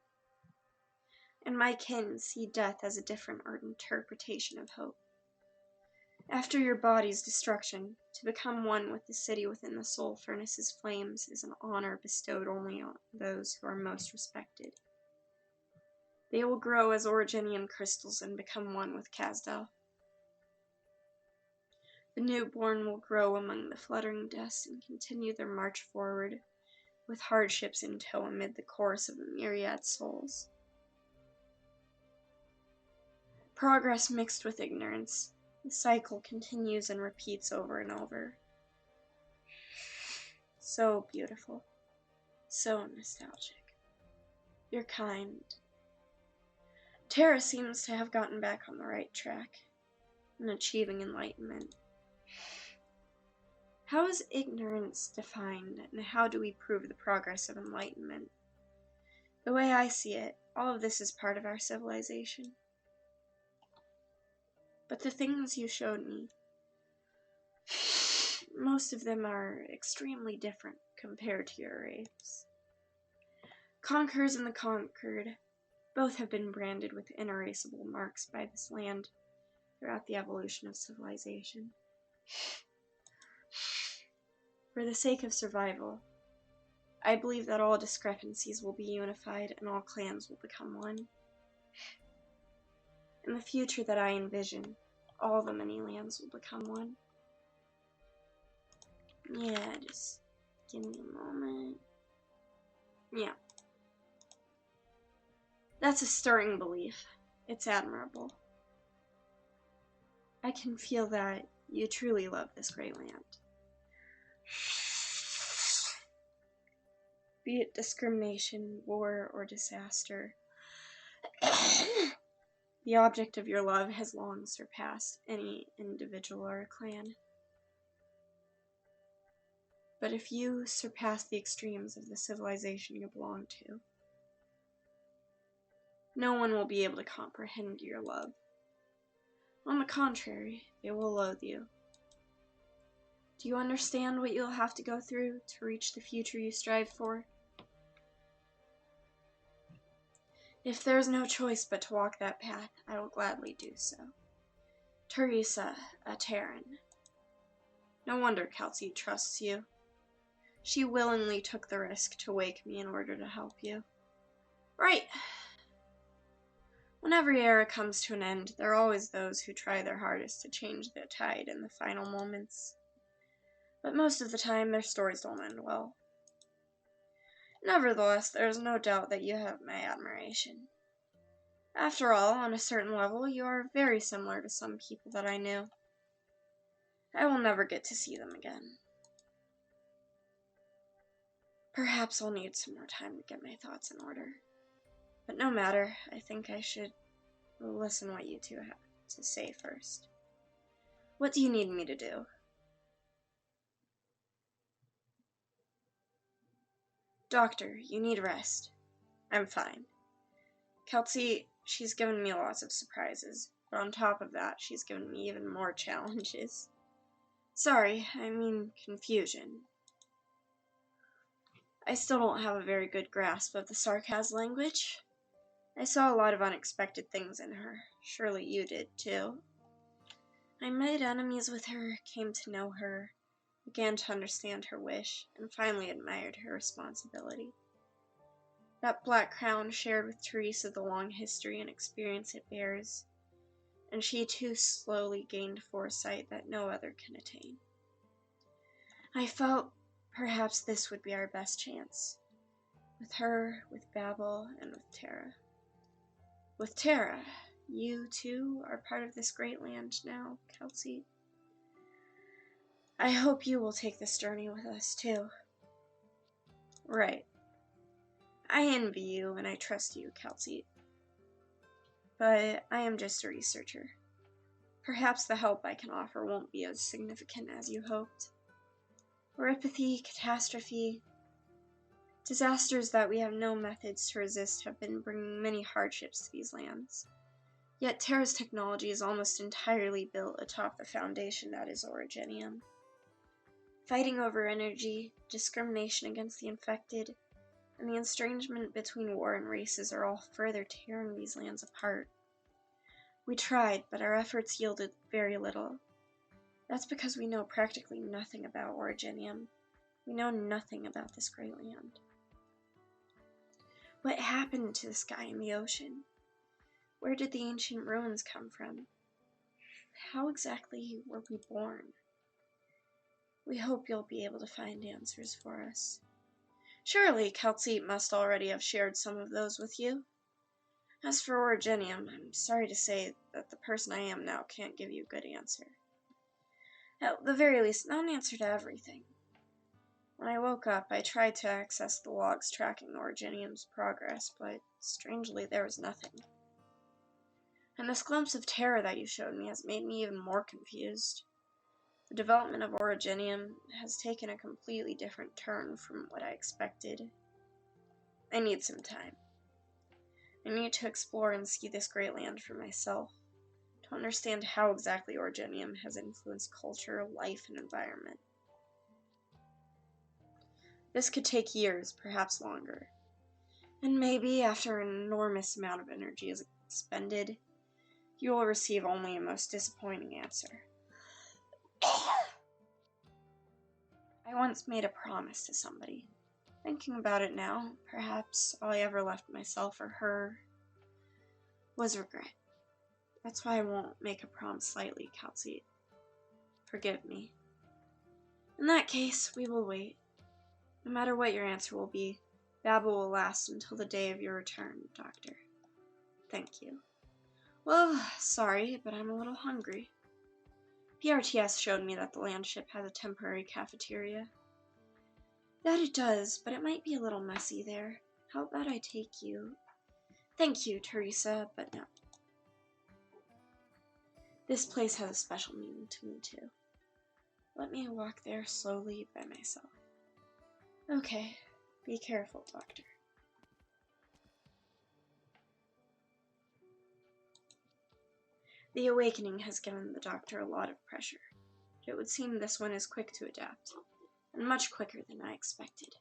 And my kin see death as a different interpretation of hope. After your body's destruction, to become one with the city within the soul furnace's flames is an honor bestowed only on those who are most respected. They will grow as Originian crystals and become one with Kasdal. The newborn will grow among the fluttering dust and continue their march forward, with hardships in tow amid the chorus of a myriad souls. Progress mixed with ignorance. The cycle continues and repeats over and over. So beautiful. So nostalgic. You're kind. Terra seems to have gotten back on the right track in achieving enlightenment. How is ignorance defined, and how do we prove the progress of enlightenment? The way I see it, all of this is part of our civilization. But the things you showed me, most of them are extremely different compared to your race. Conquerors and the conquered, both have been branded with inerasable marks by this land throughout the evolution of civilization. For the sake of survival, I believe that all discrepancies will be unified and all clans will become one. In the future that I envision, all the many lands will become one. Yeah, just give me a moment. Yeah. That's a stirring belief. It's admirable. I can feel that you truly love this great land. Be it discrimination, war, or disaster. The object of your love has long surpassed any individual or clan. But if you surpass the extremes of the civilization you belong to, no one will be able to comprehend your love. On the contrary, they will loathe you. Do you understand what you'll have to go through to reach the future you strive for? If there is no choice but to walk that path, I will gladly do so. Teresa, a Terran. No wonder Kelsey trusts you. She willingly took the risk to wake me in order to help you. Right. When every era comes to an end, there are always those who try their hardest to change the tide in the final moments. But most of the time, their stories don't end well. Nevertheless, there is no doubt that you have my admiration. After all, on a certain level, you are very similar to some people that I knew. I will never get to see them again. Perhaps I'll need some more time to get my thoughts in order. But no matter, I think I should listen what you two have to say first. What do you need me to do? Doctor, you need rest. I'm fine. Kelsey, she's given me lots of surprises, but on top of that, she's given me even more challenges. Sorry, I mean confusion. I still don't have a very good grasp of the sarcasm language. I saw a lot of unexpected things in her. Surely you did, too. I made enemies with her, came to know her, began to understand her wish, and finally admired her responsibility. That black crown shared with Teresa the long history and experience it bears, and she too slowly gained foresight that no other can attain. I felt perhaps this would be our best chance. With her, with Babel, and with Tara. With Tara, you too are part of this great land now, Kelsey. I hope you will take this journey with us too. Right. I envy you and I trust you, Kelsey. But I am just a researcher. Perhaps the help I can offer won't be as significant as you hoped. Oripathy, catastrophe, disasters that we have no methods to resist have been bringing many hardships to these lands. Yet Terra's technology is almost entirely built atop the foundation that is Origenium. Fighting over energy, discrimination against the infected, and the estrangement between war and races are all further tearing these lands apart. We tried, but our efforts yielded very little. That's because we know practically nothing about Origenium. We know nothing about this great land. What happened to the sky and the ocean? Where did the ancient ruins come from? How exactly were we born? We hope you'll be able to find answers for us. Surely Kelsey must already have shared some of those with you. As for Origenium, I'm sorry to say that the person I am now can't give you a good answer. At the very least, not an answer to everything. When I woke up, I tried to access the logs tracking Origenium's progress, but strangely there was nothing. And this glimpse of terror that you showed me has made me even more confused. The development of Origenium has taken a completely different turn from what I expected. I need some time. I need to explore and see this great land for myself, to understand how exactly Origenium has influenced culture, life, and environment. This could take years, perhaps longer. And maybe, after an enormous amount of energy is expended, you will receive only a most disappointing answer. I once made a promise to somebody. Thinking about it now, perhaps all I ever left myself or her was regret. That's why I won't make a promise lightly, Kelsey. Forgive me. In that case, we will wait. No matter what your answer will be, Babel will last until the day of your return, Doctor. Thank you. Well, sorry, but I'm a little hungry. PRTS showed me that the landship has a temporary cafeteria. That it does, but it might be a little messy there. How about I take you? Thank you, Teresa, but no. This place has a special meaning to me, too. Let me walk there slowly by myself. Okay, be careful, Doctor. The awakening has given the Doctor a lot of pressure. It would seem this one is quick to adapt, and much quicker than I expected.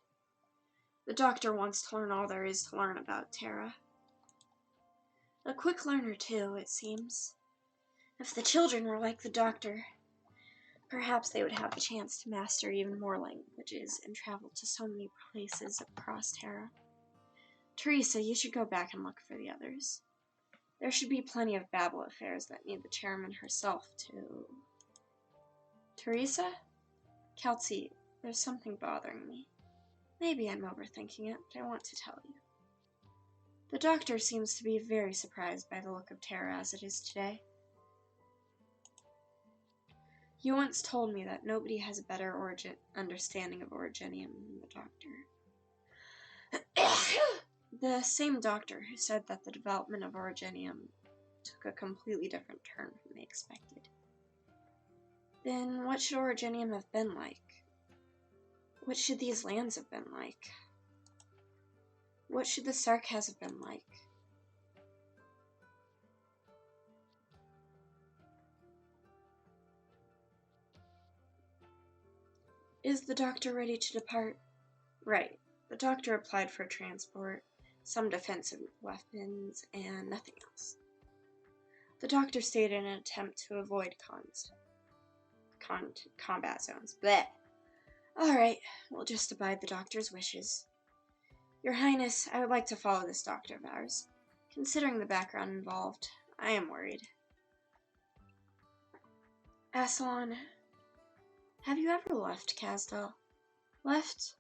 The Doctor wants to learn all there is to learn about Terra. A quick learner, too, it seems. If the children were like the Doctor, perhaps they would have the chance to master even more languages and travel to so many places across Terra. Teresa, you should go back and look for the others. There should be plenty of babel affairs that need the chairman herself to... Teresa? Kelsey, there's something bothering me. Maybe I'm overthinking it, but I want to tell you. The Doctor seems to be very surprised by the look of Terra as it is today. You once told me that nobody has a better understanding of Origenium than the Doctor. The same Doctor who said that the development of Origenium took a completely different turn from they expected. Then what should Origenium have been like? What should these lands have been like? What should the Sarkas have been like? Is the Doctor ready to depart? Right. The Doctor applied for transport, some defensive weapons, and nothing else. The Doctor stayed in an attempt to avoid combat zones. Blech. Alright, we'll just abide the Doctor's wishes. Your Highness, I would like to follow this doctor of ours. Considering the background involved, I am worried. Aslan, have you ever left Kasdal? Left?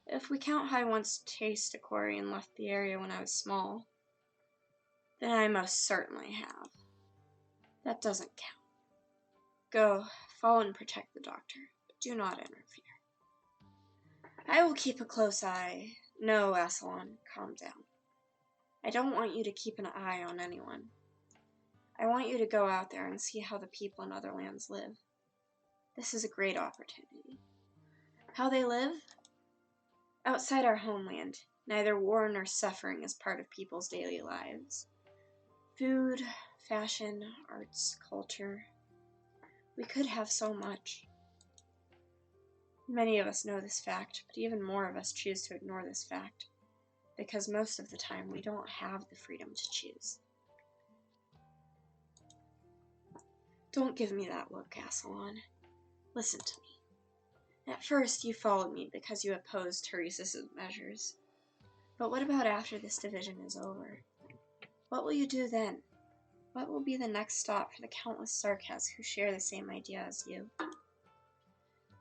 If we count how I once chased a quarry and left the area when I was small, then I most certainly have. That doesn't count. Go, follow and protect the Doctor, but do not interfere. I will keep a close eye. No, Aslan, calm down. I don't want you to keep an eye on anyone. I want you to go out there and see how the people in other lands live. This is a great opportunity. How they live? Outside our homeland, neither war nor suffering is part of people's daily lives. Food, fashion, arts, culture. We could have so much. Many of us know this fact, but even more of us choose to ignore this fact, because most of the time we don't have the freedom to choose. Don't give me that look, Aslan. Listen to me. At first, you followed me because you opposed Teresa's measures. But what about after this division is over? What will you do then? What will be the next stop for the countless Sarkas who share the same idea as you?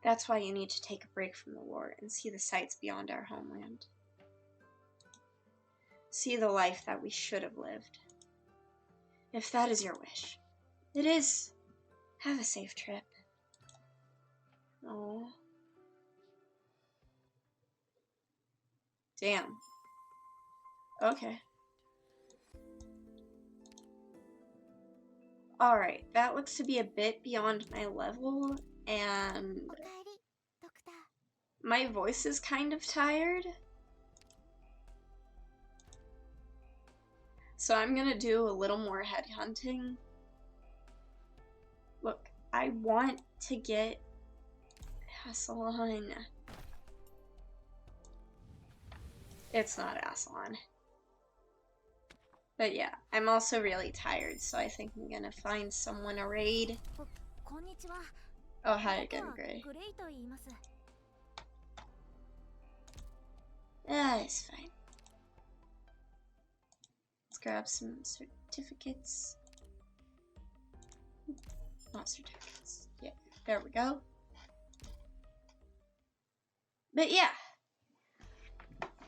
That's why you need to take a break from the war and see the sights beyond our homeland. See the life that we should have lived. If that is your wish. It is. Have a safe trip. Oh. Damn. Okay. Alright, that looks to be a bit beyond my level, and my voice is kind of tired. So I'm gonna do a little more headhunting. Look, I want to get Aslan. It's not Aslan. But yeah, I'm also really tired, so I think I'm gonna find someone to raid. Oh, hi again, Gray. Ah, it's fine. Let's grab some certificates. Not certificates. Yeah, there we go. But yeah,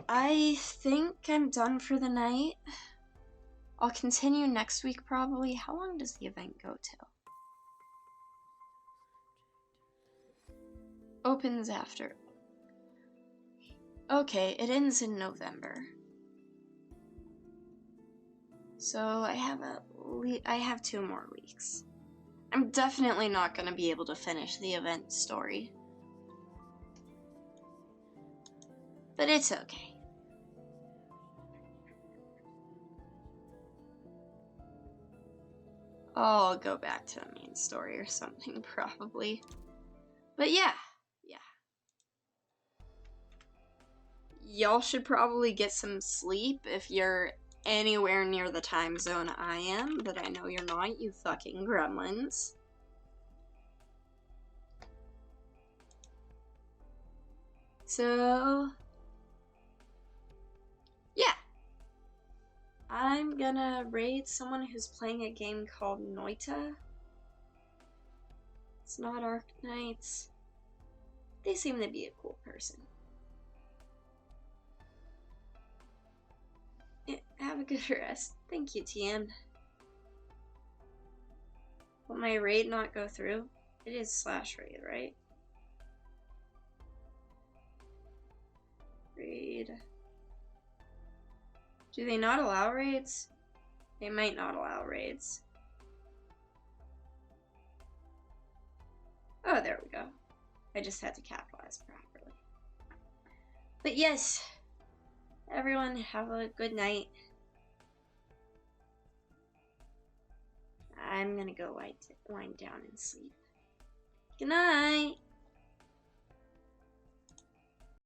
I think I'm done for the night. I'll continue next week probably. How long does the event go till? Opens after. Okay, it ends in November. So I have 2 more weeks. I'm definitely not going to be able to finish the event story. But it's okay. I'll go back to the main story or something, probably. But yeah. Y'all should probably get some sleep if you're anywhere near the time zone I am, but I know you're not, you fucking gremlins. So, yeah. I'm gonna raid someone who's playing a game called Noita. It's not Arknights. They seem to be a cool person. Yeah, have a good rest. Thank you, TM. Will my raid not go through? It is /raid, right? Raid. Do they not allow raids? They might not allow raids. Oh, there we go. I just had to capitalize properly. But yes, everyone have a good night. I'm gonna go wind down and sleep. Good night.